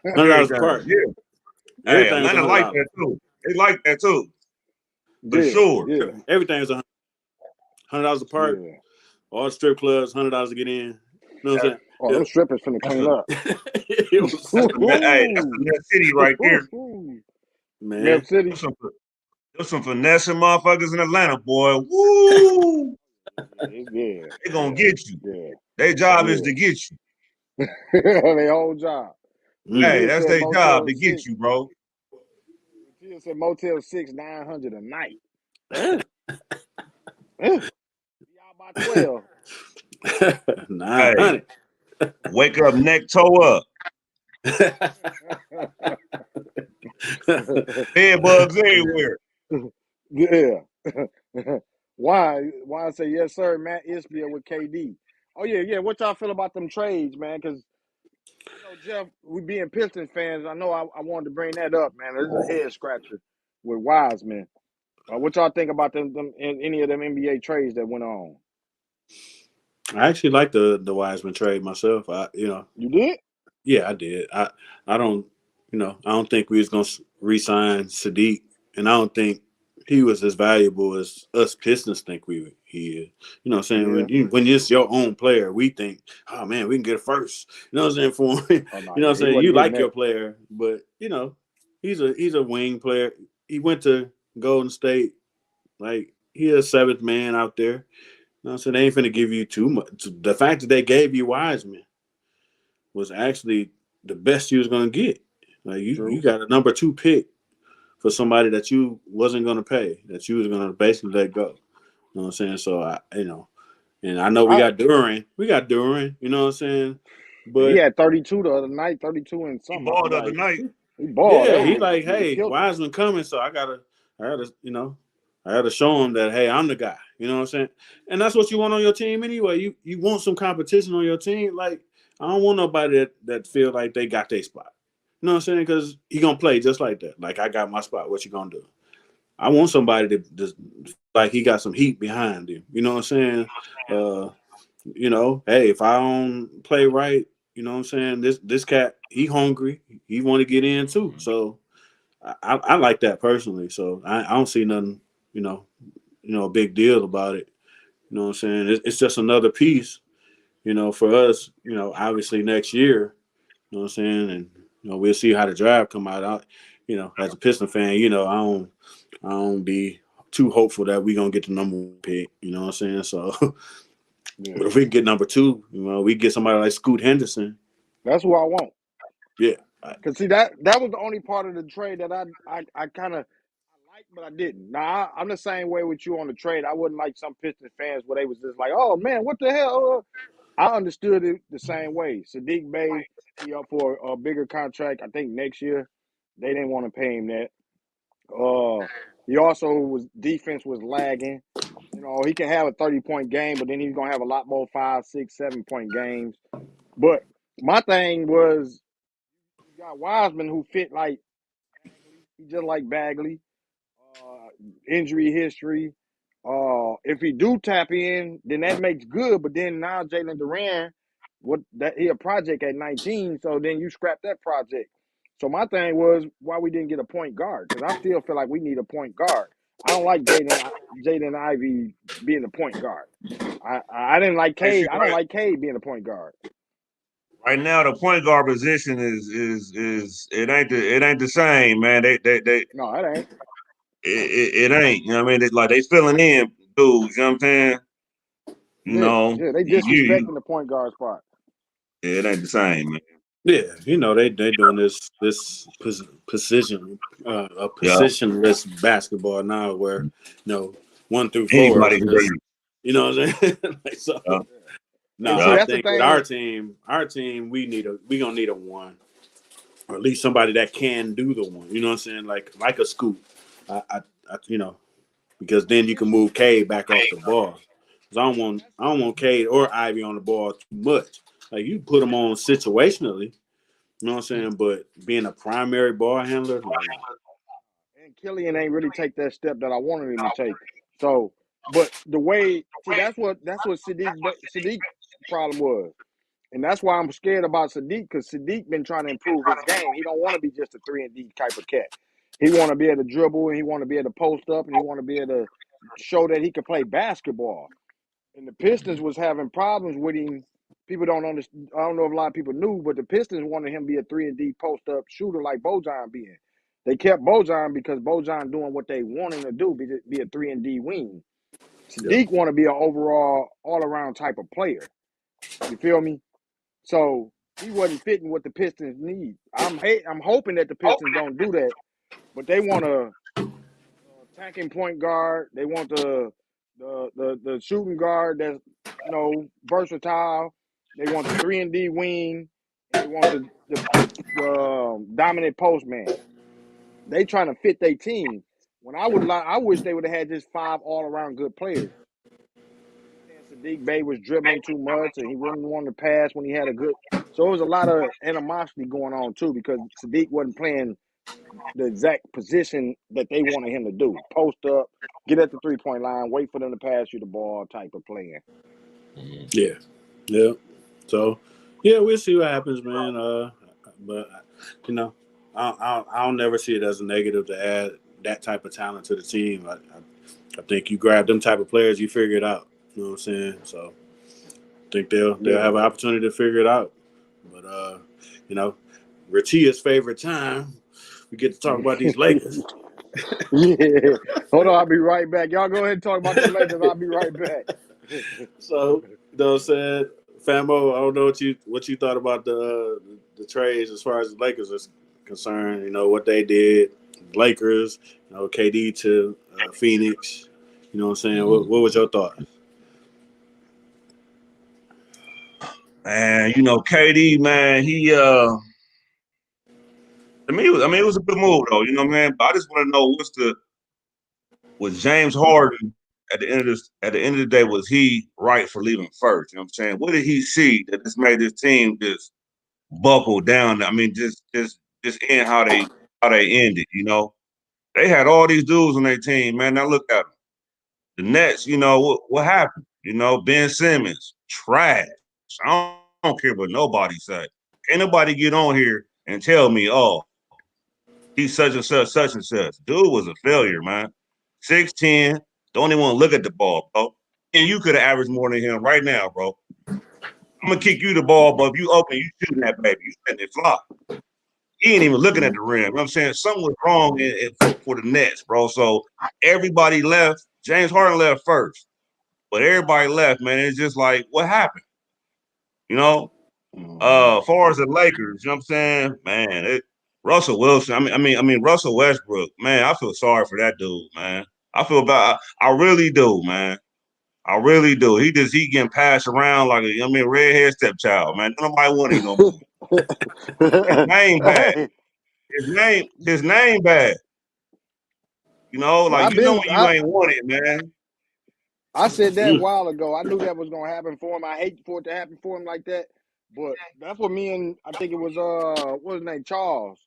$100 a park. Yeah. Hey, Everything's Atlanta like $100. that too. They like that too. For Yeah, sure. yeah, Everything's $100 a park. yeah. All the strip clubs, $100 to get in. You know what I'm saying? Oh, them strippers finna clean up. It was, Hey, that's the Net City right there. man. Meth City. There's some finessing motherfuckers in Atlanta, boy. Woo! Yeah. They gonna get you. Yeah. Their job is to get you. Their whole job. Hey, that's their job to get you, bro. He said Motel 6, $900 a night. Y'all by 12. 900. Hey, wake up, neck, toe up. Bed bugs everywhere. Yeah. Why I say yes, sir, Matt Ispia with KD. Oh yeah. What y'all feel about them trades, man? Because Jeff, we being Pistons fans, I know I wanted to bring that up, man. This is a head scratcher with Wiseman. What y'all think about them any of them NBA trades that went on? I actually like the Wiseman trade myself. You did? Yeah, I did. I don't, I don't think we was gonna re-sign Sadiq, and I don't think he was as valuable as us Pistons think he is. You know what I'm saying? Yeah. When it's your own player, we think, oh man, we can get a first. You know what I'm saying? For him. Oh, no, you know what I'm saying? You like that. your player, but he's a wing player. He went to Golden State, like he a seventh man out there. You know what I'm saying? They ain't finna give you too much. The fact that they gave you Wiseman was actually the best you was gonna get. Like you got a number 2 pick for somebody that you wasn't gonna pay, that you was gonna basically let go. You know what I'm saying? So and I know we got Duran. You know what I'm saying? But he had 32 the other night, 32 and something. He balled the other night. He balled. Yeah, he like, hey, Wiseman coming, so I gotta show him that, hey, I'm the guy. You know what I'm saying? And that's what you want on your team anyway. You want some competition on your team. Like, I don't want nobody that feel like they got their spot. You know what I'm saying? Because he gonna play just like that. Like, I got my spot. What you gonna do? I want somebody that just like he got some heat behind him. You know what I'm saying? Hey, if I don't play right, you know what I'm saying? This cat, he hungry. He want to get in too. So I like that personally. So I don't see nothing, a big deal about it. You know what I'm saying? It's just another piece, for us, obviously next year, you know what I'm saying? And, we'll see how the draft come out. As a Piston fan, I don't be too hopeful that we're going to get the number 1 pick. You know what I'm saying? So, but if we can get number 2, we get somebody like Scoot Henderson. That's who I want. Yeah. Because, see, that was the only part of the trade that I kind of liked, but I didn't. Now, I'm the same way with you on the trade. I wouldn't like some Pistons fans where they was just like, oh, man, what the hell? I understood it the same way. Sadiq Bey, he up for a bigger contract, I think next year. They didn't want to pay him that. He also defense was lagging. He can have a 30-point game, but then he's gonna have a lot more 5, 6, 7-point games. But my thing was, you got Wiseman who fit like Bagley. He just like Bagley. Injury history. If he do tap in, then that makes good. But then now Jalen Duran, he a project at 19, so then you scrap that project. So my thing was why we didn't get a point guard, because I still feel like we need a point guard. I don't like Jaden Ivey being a point guard. I didn't like Cade. I don't like Cade being a point guard. Right now, the point guard position is it ain't the same, man. They No, it ain't. It ain't. You know what I mean? They filling in dudes. You know what I'm saying? You know, they disrespecting the point guard spot. it ain't the same, man. Yeah, they doing this position Yeah, positionless basketball now, where 1 through 4 anybody is can just, do what I'm saying. Like, so it. And no, see, Yeah, I that's the think with thing. our team, we gonna need a 1, or at least somebody that can do the 1. You know what I'm saying? Like a Scoop. I because then you can move Cade back off the ball. Because I don't want Cade or Ivy on the ball too much. Like, you put them on situationally. You know what I'm saying? But being a primary ball handler, like, And Killian ain't really take that step that I wanted him to take. So, but the way, see, that's what Sadiq problem was. And that's why I'm scared about Sadiq, because Sadiq been trying to improve his game. He don't want to be just a 3-and-D type of cat. He want to be able to dribble, and he want to be able to post up, and he want to be able to show that he can play basketball. And the Pistons was having problems with him. People don't understand. I don't know if a lot of people knew, but the Pistons wanted him to be a 3-and-D post up shooter like Bojan being. They kept Bojan because Bojan doing what they want him to do, be a 3-and-D wing. yeah, Sadiq want to be an overall all around type of player. You feel me? So he wasn't fitting what the Pistons need. I'm hoping that the Pistons don't do that, but they want a attacking point guard. They want the shooting guard that's versatile. They want the 3-and-D wing, and they want the dominant post man. They trying to fit their team. When I wish they would have had just 5 all around good players. Sadiq Bey was dribbling too much, and he wouldn't want to pass when he had a good. So it was a lot of animosity going on too, because Sadiq wasn't playing the exact position that they wanted him to do. Post up, get at the 3-point line, wait for them to pass you the ball type of playing. yeah, yeah. So, yeah, we'll see what happens, man. But I'll never see it as a negative to add that type of talent to the team. I think you grab them type of players, you figure it out. You know what I'm saying? So, I think they'll have an opportunity to figure it out. But Ratia's favorite time, we get to talk about these Lakers. Yeah. Hold on, I'll be right back. Y'all go ahead and talk about the Lakers. I'll be right back. So, you know what I'm saying? Famo, I don't know what you thought about the trades as far as the Lakers is concerned. You know what they did, Lakers. KD to Phoenix. You know what I'm saying? What was your thought? man. KD, man. He to me, it was a good move though. Man. But I just want to know was James Harden at the end of the day, was he right for leaving first? You know what I'm saying? What did he see that just made this team just buckle down? I mean, just end how they ended. They had all these dudes on their team, man. Now look at them. The Nets, what happened? Ben Simmons, trash. I don't care what nobody say. Ain't nobody get on here and tell me, oh, he's such and such and such. Dude was a failure, man. 6'10", don't even want to look at the ball, bro. And you could have averaged more than him right now, bro. I'm gonna kick you the ball, but if you open, you shooting that baby. You letting it fly. He ain't even looking at the rim. You know what I'm saying? Something was wrong for the Nets, bro. So everybody left. James Harden left first. But everybody left, man. It's just like, what happened? As far as the Lakers, you know what I'm saying? Man, Russell Wilson. I mean Russell Westbrook, man, I feel sorry for that dude, man. I really do, man. I really do. He getting passed around like a redhead stepchild, man. Nobody want him no more. His name bad. His name bad. Like when you ain't want it, man. I said that a while ago. I knew that was gonna happen for him. I hate for it to happen for him like that. But that's what me and I think it was what's his name? Charles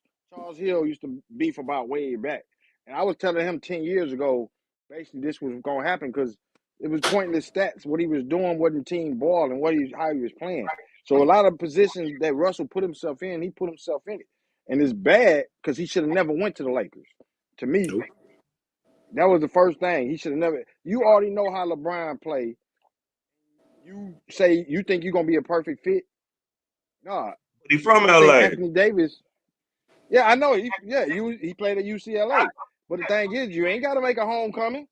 Hill used to beef about way back. And I was telling him 10 years ago, basically this was gonna happen because it was pointless stats. What he was doing wasn't team ball and how he was playing. So a lot of positions that Russell put himself in, he put himself in it. And it's bad because he should have never went to the Lakers. To me, that was the first thing. He should have never. You already know how LeBron play. You say you think you're gonna be a perfect fit. No, He from I think LA. Anthony Davis. Yeah, I know. He played at UCLA. But the thing is, you ain't got to make a homecoming.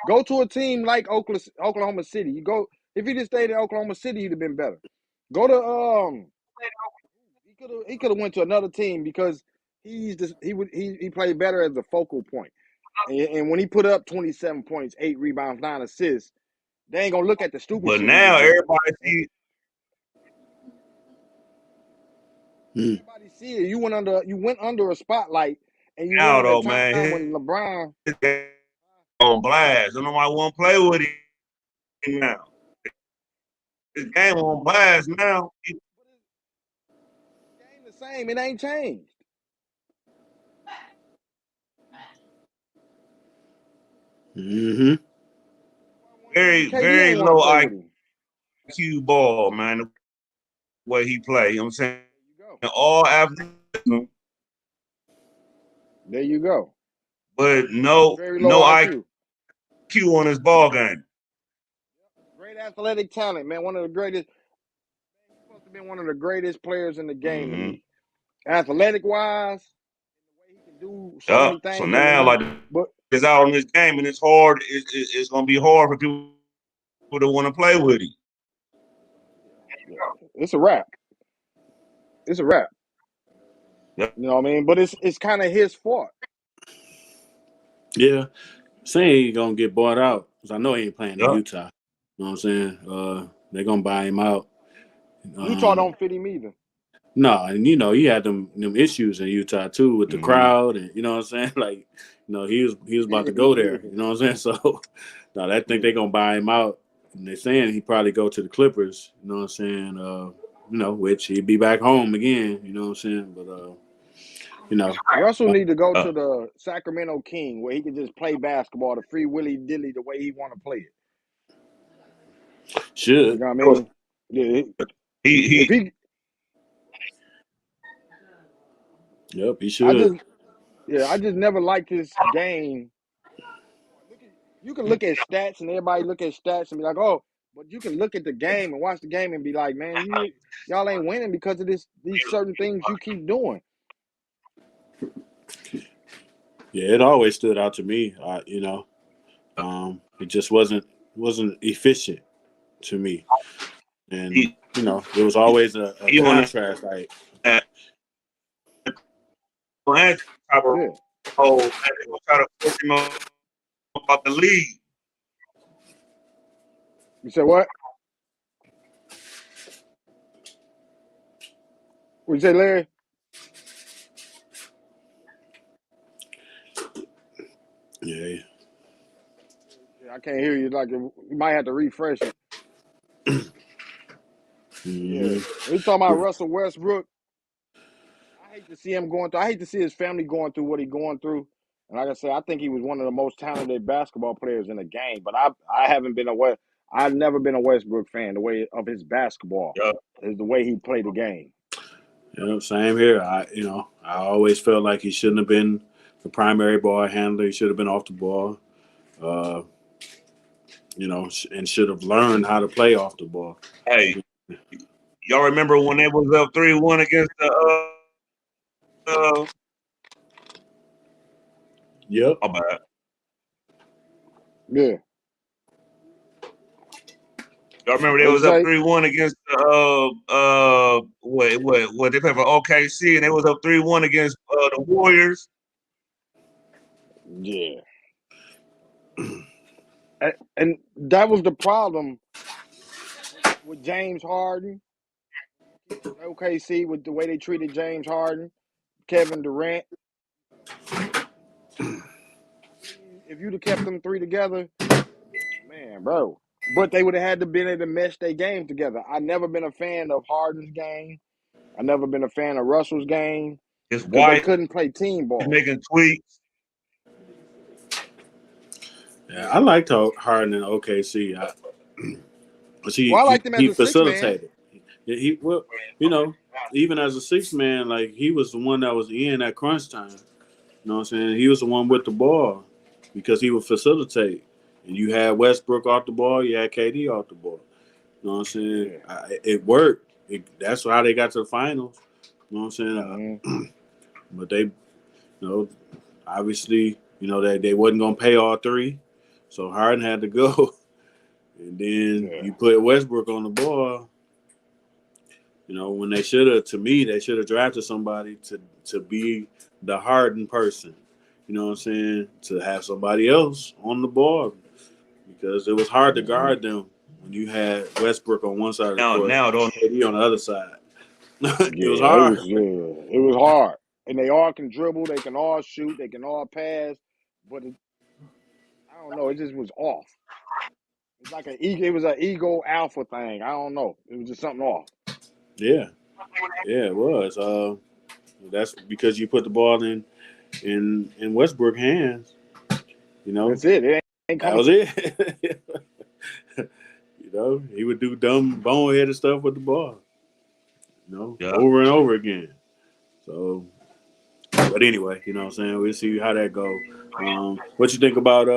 Go to a team like Oklahoma City. You go if he just stayed in Oklahoma City, he'd have been better. Go to he could have went to another team because he played better as the focal point. And when he put up 27 points, 8 rebounds, 9 assists, they ain't gonna look at the stupid But shit he now was doing. everybody see Everybody see it. You went under a spotlight, and you went now at a though, time man. when LeBron. His game on blast. And nobody want to play with him now. His game on blast now. Game the same. It ain't changed. Mm-hmm. Very, KD very ain't want to low play with him. IQ ball, man. The way he play. You know what I'm saying? There you go. All athleticism, There you go. but no Very low IQ. IQ on his ball game. Great athletic talent, man. One of the greatest. He's supposed to be one of the greatest players in the game to me. Athletic wise, the way he can do so many things. So now, like, it's out in this game, and it's hard. It's going to be hard for people to want to play with him. Yeah. It's a wrap. It's a wrap. Yep. You know what I mean? But it's kind of his fault. Yeah. Saying he's gonna get bought out because I know he ain't playing in Yep. Utah. You know what I'm saying? They're gonna buy him out. Utah don't fit him either. No, and you know he had them issues in Utah too with the crowd, and you know what I'm saying. Like, you know, he was about to go there. You know what I'm saying? So, no, I think they're gonna buy him out, and they're saying he probably go to the Clippers. You know what I'm saying? You know, which he'd be back home again. You know what I'm saying? But you know, Russell need to go to the Sacramento King where he can just play basketball, the free willy dilly, the way he want to play it. Should. You know what I mean? Yeah. Yep, he should. I just never liked his game. You can look at stats and everybody look at stats and be like, oh, but you can look at the game and watch the game and be like, man, y'all ain't winning because of these certain things you keep doing. Yeah, it always stood out to me. You know, it just wasn't efficient to me, and you know, it was always a contrast. Like, try to push him about the league. You said what? What you say, Larry? Yeah. I can't hear you. Like you might have to refresh it. Yeah, we talking about Russell Westbrook. I hate to see him going through. I hate to see his family going through what he's going through. And like I said, I think he was one of the most talented basketball players in the game. But I haven't been I've never been a Westbrook fan. The way of his basketball is the way he played the game. You know, same here. I always felt like he shouldn't have been the primary ball handler. He should have been off the ball. You know, and should have learned how to play off the ball. Hey, y'all remember when they was up 3-1 against the Yep. Oh, bad. Yeah. Y'all remember they was up 3-1 against what they played for OKC, and they was up 3-1 against the Warriors. Yeah. And that was the problem with James Harden. OKC with the way they treated James Harden, Kevin Durant. If you'd have kept them three together, man, bro. But they would have had to been able to mesh their game together. I've never been a fan of Harden's game. I've never been a fan of Russell's game. His wife, they couldn't play team ball. He's making tweaks. Yeah, I liked Harden in OKC. I liked him as a facilitated. He well, you know, even as a sixth man, like he was the one that was in at crunch time. You know what I'm saying? He was the one with the ball because he would facilitate. And you had Westbrook off the ball, you had KD off the ball. You know what I'm saying? Yeah. It worked. That's how they got to the finals. You know what I'm saying? But they, you know, obviously You know that they wasn't gonna pay all three, so Harden had to go. And then Yeah. you put Westbrook on the ball. You know, when they should have, to me, they should have drafted somebody to be the Harden person. You know what I'm saying? To have somebody else on the ball because it was hard to Mm-hmm. guard them when you had Westbrook on one side of the court Now and don't KD on the other side. It was Yeah, hard. it was hard, and they all can dribble, they can all shoot, they can all pass, but I don't know, it just was off. It's like it was an ego alpha thing. I don't know, it was just something off. Yeah, yeah, it was. That's because you put the ball in Westbrook hands. You know, That's it. It ain't that coming. was it. You know, he would do dumb boneheaded stuff with the ball. You know, yeah. over and over again. So, but anyway, you know what I'm saying? We'll see how that go. What you think about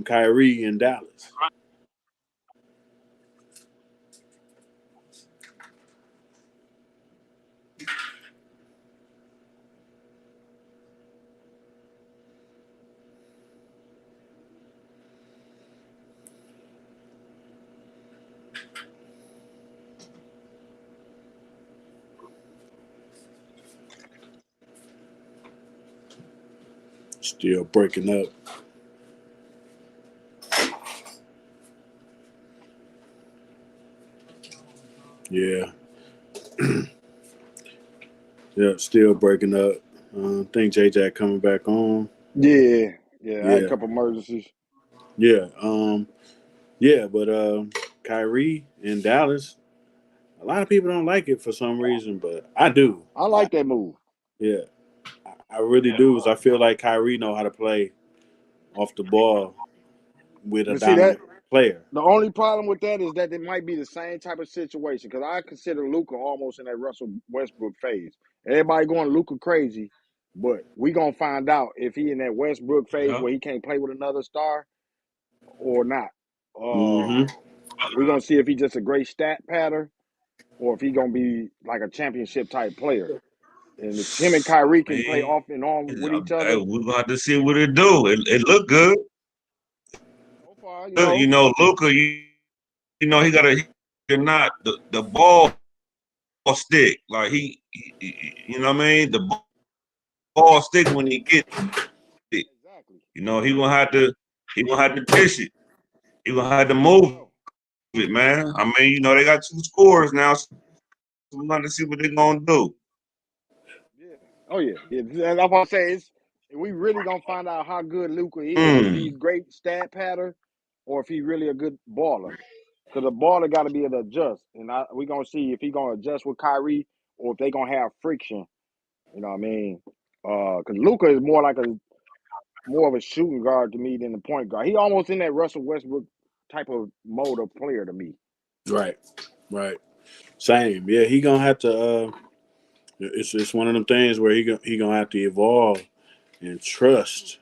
Kyrie in Dallas? Still breaking up. Yeah. Yeah, still breaking up. I think JJ coming back on. Yeah, I had a Yeah. couple emergencies. Yeah. Yeah, but Kyrie in Dallas, a lot of people don't like it for some reason, but I do. I like that move. Yeah, I really do. 'Cause I feel like Kyrie know how to play off the ball with a But see that dominant player. the only problem with that is that it might be the same type of situation because I consider Luca almost in that Russell Westbrook phase. Everybody going Luca crazy, but we gonna find out if he in that Westbrook phase Yeah. where he can't play with another star or not. Mm-hmm. We gonna see if he's just a great stat pattern or if he gonna be like a championship type player. And if him and Kyrie can play Man, off and on with each hey, other, we're gonna have to see what it do. It looked good. so far, You know, Luca, you know, he got a not the ball stick. Like you know what I mean? The ball stick when he gets it. exactly. You know, he gonna have to dish it. He gonna have to There you move go. it, man. I mean, you know, they got two scores now, so we're gonna see what they're gonna do. Yeah. Oh yeah. Yeah. And I'm gonna say it's we really gonna find out how good Luca is. If Mm. he's great stat pattern or if he really a good baller. Because a baller got to be able to adjust, and we gonna see if he gonna adjust with Kyrie or if they gonna have friction. You know what I mean? Because Luca is more of a shooting guard to me than the point guard. He almost in that Russell Westbrook type of mode of player to me. Right. Right. Same. Yeah, he gonna have to. It's one of them things where he gonna have to evolve and trust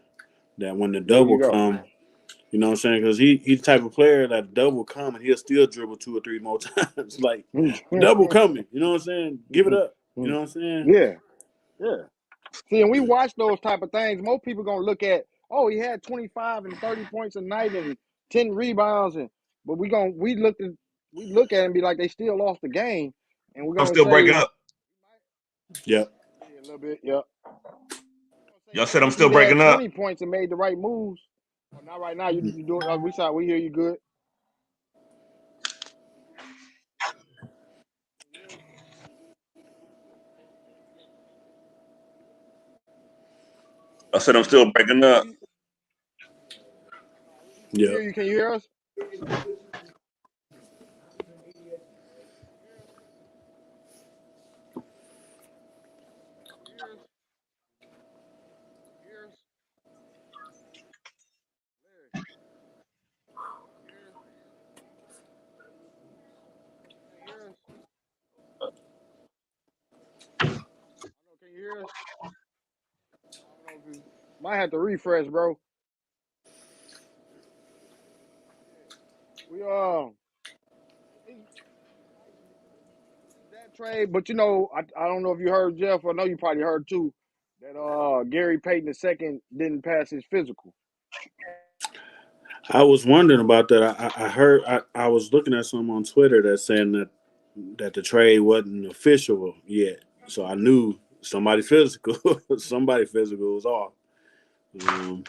that when the There you double go. come, you know what I'm saying? Because he's the type of player that double come and he'll still dribble two or three more times. Like double coming, you know what I'm saying? Give it up. You know what I'm saying? Yeah, yeah. See, and we watch those type of things. Most people gonna look at, oh, he had 25 and 30 points a night and 10 rebounds, but we look at it and be like they still lost the game, and we're I'm gonna still breaking say, up. Yep. yeah, a little bit, yeah. We're gonna say, Y'all said oh, I'm if he still had breaking up. 20 points and made the right moves, oh, not right now. You doing? We hear you good. I said I'm still breaking up. We can Yep. hear you. Can you hear us? Can you hear us? Can you hear us? Larry, can you hear us? Can you hear us? I know. Can you hear us? I don't know if you might have to refresh, bro. We it's that trade, but I don't know if you heard Jeff. I know you probably heard too. that Gary Payton II didn't pass his physical. I was wondering about that. I heard I was looking at something on Twitter that's saying that the trade wasn't official yet. So I knew somebody physical was off. I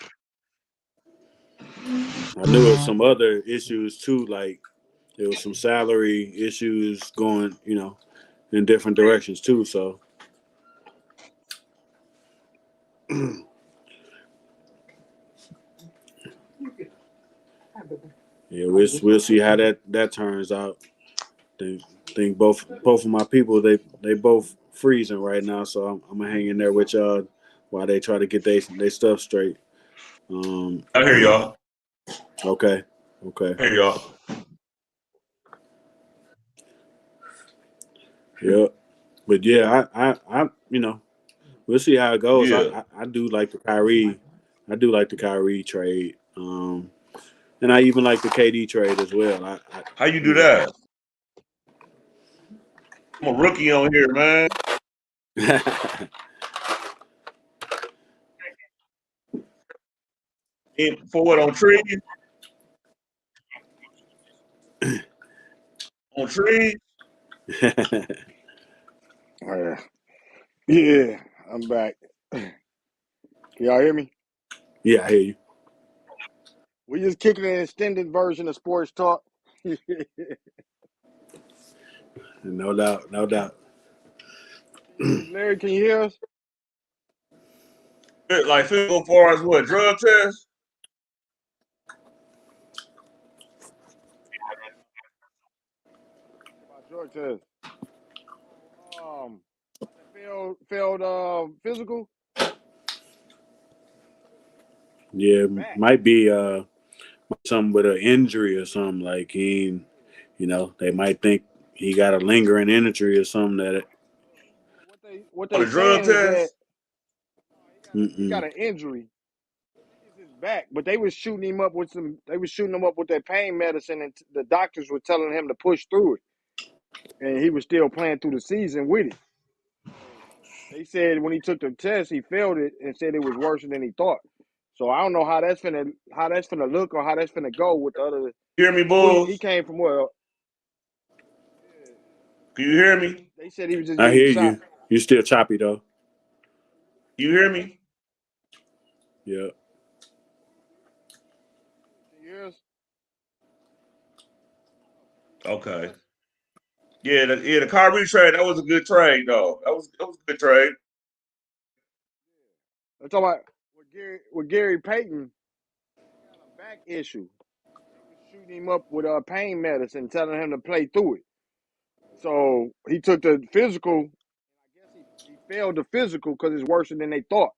knew it was some other issues too, like there was some salary issues going, in different directions too. So yeah, we'll see how that turns out. Think both of my people they both freezing right now, so I'm gonna hang in there with y'all while they try to get they stuff straight. I hear y'all. Okay. I hear y'all. Yeah, but yeah, I we'll see how it goes. Yeah. I do like the Kyrie, trade, and I even like the KD trade as well. How you do You that? I'm a rookie on here, man. know. And for what, on trees? On trees? Yeah, I'm back. Can y'all hear me? Yeah, I hear you. We just kicking an extended version of sports talk. No doubt. Larry, can you hear us? Like physical far as what, drug test? About drug test. Failed physical. Yeah, Back. might be something with an injury or something like they might think he got a lingering injury or something that. What On they the drug saying is that test? he got an injury. It's his back, but they was shooting him up with their pain medicine, and the doctors were telling him to push through it, and he was still playing through the season with it. They said when he took the test, he failed it and said it was worse than he thought. So I don't know how that's finna look or how that's finna go with the other. Hear me, He Bulls? came from well. Can you hear me? They said he was just I getting hear shot. you. You still choppy though. You hear me? Yeah. Years. Okay. Yeah, the Kyrie trade, that was a good trade, though. That was a good trade. I'm talking about with Gary Payton. He got a back issue. They was shooting him up with pain medicine, telling him to play through it. So he took the physical. I guess he failed the physical because it's worse than they thought.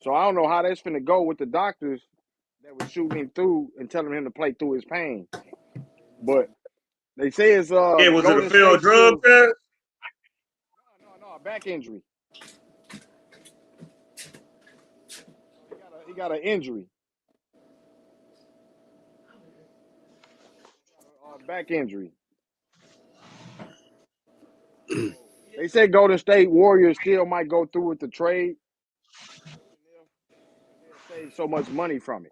So I don't know how that's finna go with the doctors that was shooting him through and telling him to play through his pain. But they say it's Yeah, was it a Golden failed State drug still test? no back injury. So he got an injury. Back injury. They say Golden State Warriors still might go through with the trade. They'll save so much money from it.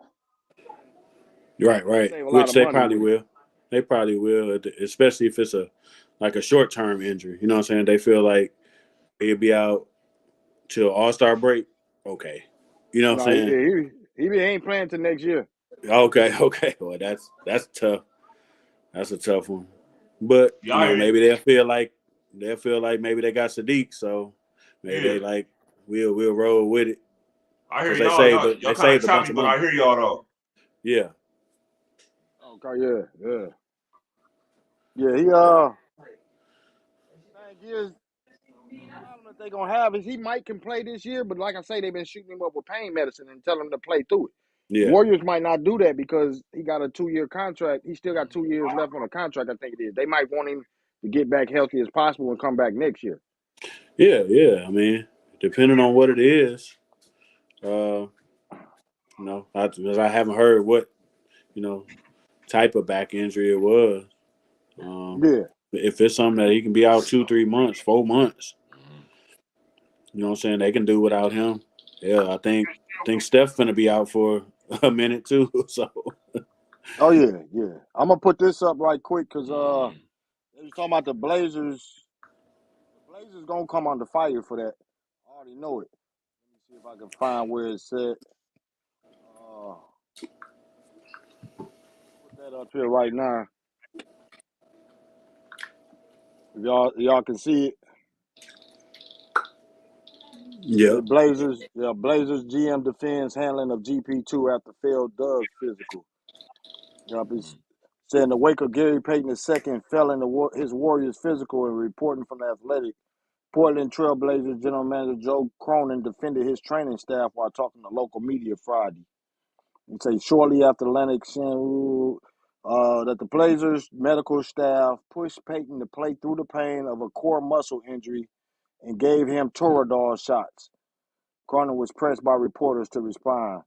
They'll Right. save a lot Which of they money probably with it. will. They probably will, especially if it's a short term injury. You know what I'm saying? They feel like he'll be out till All-Star break. Okay. You know what No, I'm saying? he ain't playing till next year. Okay. Well, that's tough. That's a tough one. But Yeah, I hear you. maybe they'll feel like maybe they got Sadiq, so maybe Yeah. they like we'll roll with it I hear because they y'all. saved Y'all they kind of saved a bunch choppy, of but I money. hear y'all, though. Yeah. Okay, yeah. Yeah, he thing is the problem that they gonna have is he might can play this year, but like I say, they've been shooting him up with pain medicine and telling him to play through it. Yeah. Warriors might not do that because he got a 2-year contract. He still got 2 years left on the contract, I think it is. They might want him to get back healthy as possible and come back next year. Yeah. I mean, depending on what it is, because I haven't heard what type of back injury it was. Yeah. If it's something that he can be out 2, 3 months, 4 months, You know what I'm saying? They can do without him. Yeah, I think Steph gonna be out for a minute too. So Oh yeah, yeah. I'm gonna put this up right quick because they was talking about the Blazers. The Blazers gonna come under fire for that. I already know it. Let me see if I can find where it said. Put that up here right now. If y'all can see it. yeah. Blazers GM defends handling of GP2 after failed Doug physical. Yep, it's saying in the wake of Gary Payton II failing his Warriors physical and reporting from the Athletic, Portland Trail Blazers general manager Joe Cronin defended his training staff while talking to local media Friday. He said shortly after Lennox that the Blazers medical staff pushed Payton to play through the pain of a core muscle injury and gave him Toradol shots. Cronin was pressed by reporters to respond.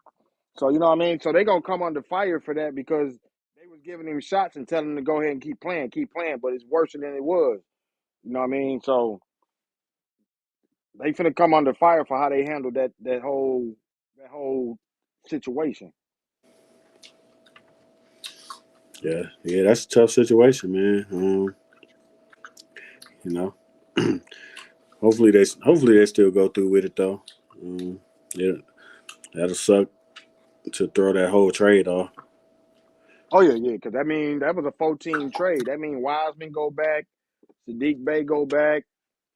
So, you know what I mean? So they're going to come under fire for that because they was giving him shots and telling him to go ahead and keep playing, but it's worse than it was. You know what I mean? So they finna come under fire for how they handled that whole situation. Yeah, that's a tough situation, man. You know, hopefully they still go through with it though. Yeah, that'll suck to throw that whole trade off. Oh yeah, because that was a 4-team trade. That means Wiseman go back, Sadiq Bey go back,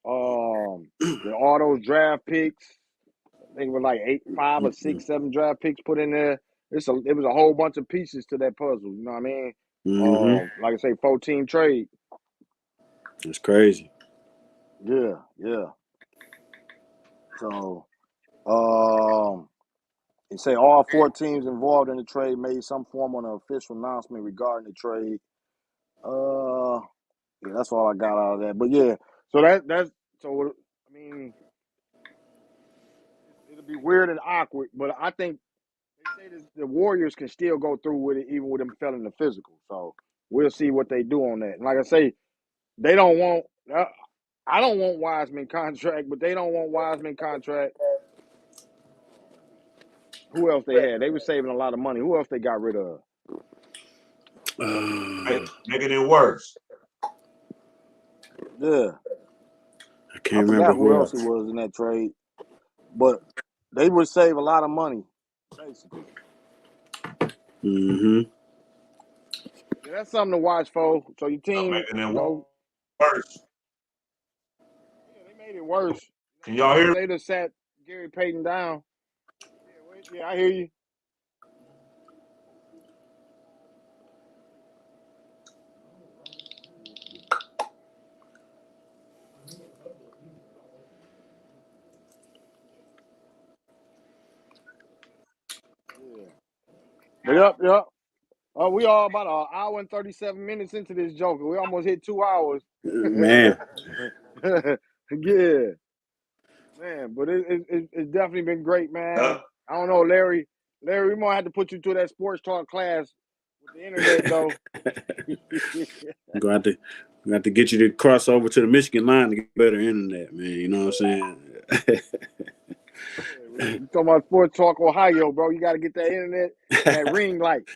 with all those draft picks. I think it was like 5 or 6, 7 draft picks put in there. It was a whole bunch of pieces to that puzzle. You know what I mean? Mm-hmm. Like I say, 4-team trade. It's crazy. Yeah. So, they say all 4 teams involved in the trade made some form of an official announcement regarding the trade. Yeah, that's all I got out of that. But yeah, so that's so. I mean, it'll be weird and awkward, but I think they say the Warriors can still go through with it even with them failing the physical. So we'll see what they do on that. And like I say, they don't want. I don't want Wiseman contract, but they don't want Wiseman contract. Who else they had? They were saving a lot of money. Who else they got rid of? Making it worse. Yeah, I can't remember who else it was in that trade, but they would save a lot of money, basically. Mm-hmm. Yeah, that's something to watch for. So your team, Making it worse. Yeah, they made it worse. Can y'all hear me? They just sat Gary Payton down. Yeah, I hear you. Yeah. Yep. We all about an hour and 37 minutes into this joker. We almost hit 2 hours. Man. Yeah. Man, but it's definitely been great, man. I don't know, Larry. Larry, we might have to put you through that sports talk class with the internet, though. I'm going to have to get you to cross over to the Michigan line to get better internet, man. You know what I'm saying? You talking about Sports Talk Ohio, bro. You got to get that internet and that ring light.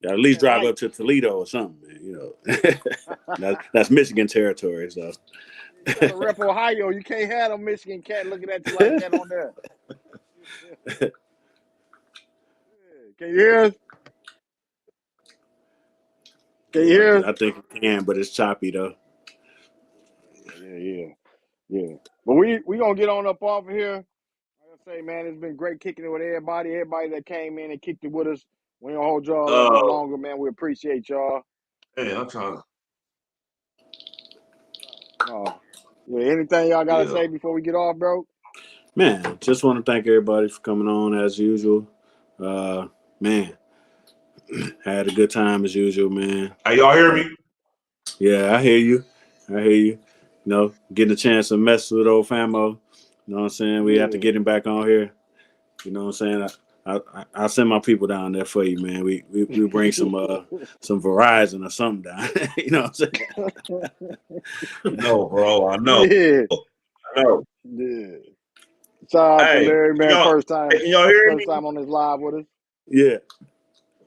Got to at least drive up to Toledo or something, man. You know, that's Michigan territory. So, you got to rep Ohio. You can't have a Michigan cat looking at you like that on there. Can you hear us? Can you hear us? I think it can, but it's choppy though. Yeah. But we gonna get on up off of here. Like I say, man, it's been great kicking it with everybody. Everybody that came in and kicked it with us. We don't hold y'all up no longer, man. We appreciate y'all. Hey, I'm trying to. Yeah. Anything y'all gotta say before we get off, bro? Man, just want to thank everybody for coming on as usual. Man, had a good time as usual, man. Hey, y'all hear me? Yeah, I hear you. You know, getting a chance to mess with old Famo. You know what I'm saying? We have to get him back on here. You know what I'm saying? I'll send my people down there for you, man. We bring some Verizon or something down. You know what I'm saying? No, bro. I know. Yeah. I know. Yeah. Shout out to Hey, Larry, man. First hey, can y'all hear me? time on this live with us. Yeah.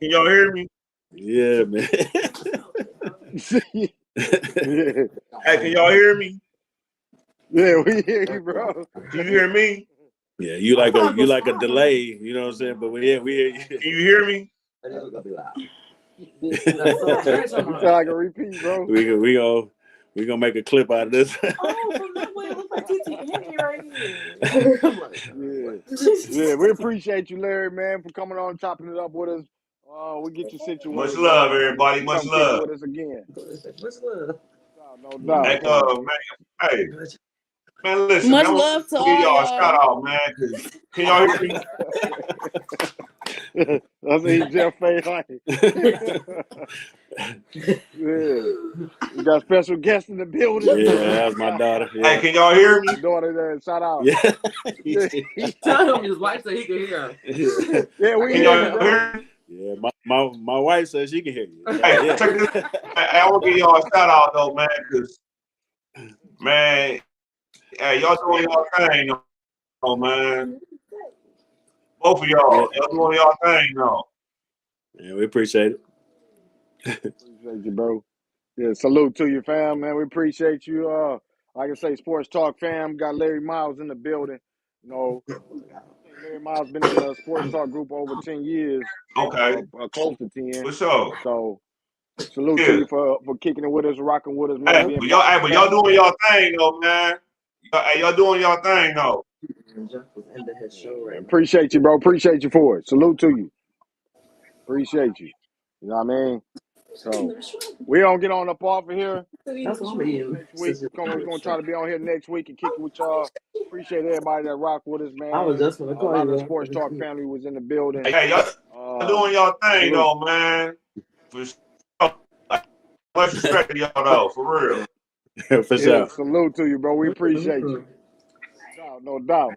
Can y'all hear me? Yeah, man. Yeah. Hey, can y'all hear me? Yeah, we hear you, bro. Can you hear me? Yeah, you like a delay, you know what I'm saying? But we hear you. Can you hear me? You sound like a repeat, bro. we gonna make a clip out of this. Oh, from that way, it looks like TT Henry right here. Yeah, we appreciate you, Larry, man, for coming on and chopping it up with us. We get you situated. Much love, everybody. Much Come love. kick it with us again. Much love. No doubt. Hey, man, man, listen, Much man, love to give all y'all a y'all. shout out, man. Cause can y'all hear me? I see Jeff Fay like. Yeah. We got special guests in the building. Yeah, that's my daughter. Yeah. Hey, can y'all hear me? Daughter there, shout out. Yeah. Tell him his wife said he can hear him. Yeah, we Can hear y'all you, bro. hear me? Yeah, my wife says she can hear you. Hey, Yeah. check this. I want to give y'all a shout out though, man, because man, hey, y'all doing y'all thing, though, man. Both of y'all doing y'all thing, though. Yeah, we appreciate it. Appreciate you, bro. Yeah, salute to you, fam, man. We appreciate you. Like I say, Sports Talk fam, got Larry Miles in the building. You know, I think Larry Miles been in the Sports Talk group over 10 years. Okay, Close to 10. for sure. So salute to you for kicking it with us, rocking with us, man. Hey, but y'all doing y'all thing, though, man. Y'all doing y'all thing, though. Appreciate you, bro. Appreciate you for it. Salute to you. Appreciate you. You know what I mean? So we don't get on up off of here. That's what I'm eating. Next week, we're gonna try to be on here next week and kick it with y'all. Appreciate everybody that rock with us, man. I was just gonna A call lot you. of the Sports Talk family was in the building. Hey, y'all doing y'all thing, though, man. For sure. Much respect to y'all, though, for real. For sure. Salute to you, bro. We appreciate you. No doubt.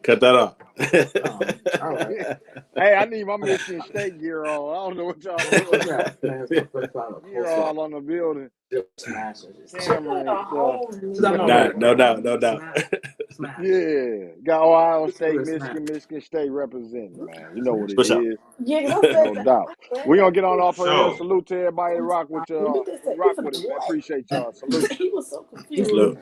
Cut that off. Hey, I need my Michigan State gear on. I don't know what y'all doing. Gear all on the building. Camera and stuff. No doubt. Yeah. Got Ohio State, Michigan State representing, man. You know what it For sure. is. No doubt. We're going to get on off of here. Sure. Salute to everybody that rock with y'all. Rock with us, man. Appreciate y'all. Salute. He was so confused. Salute.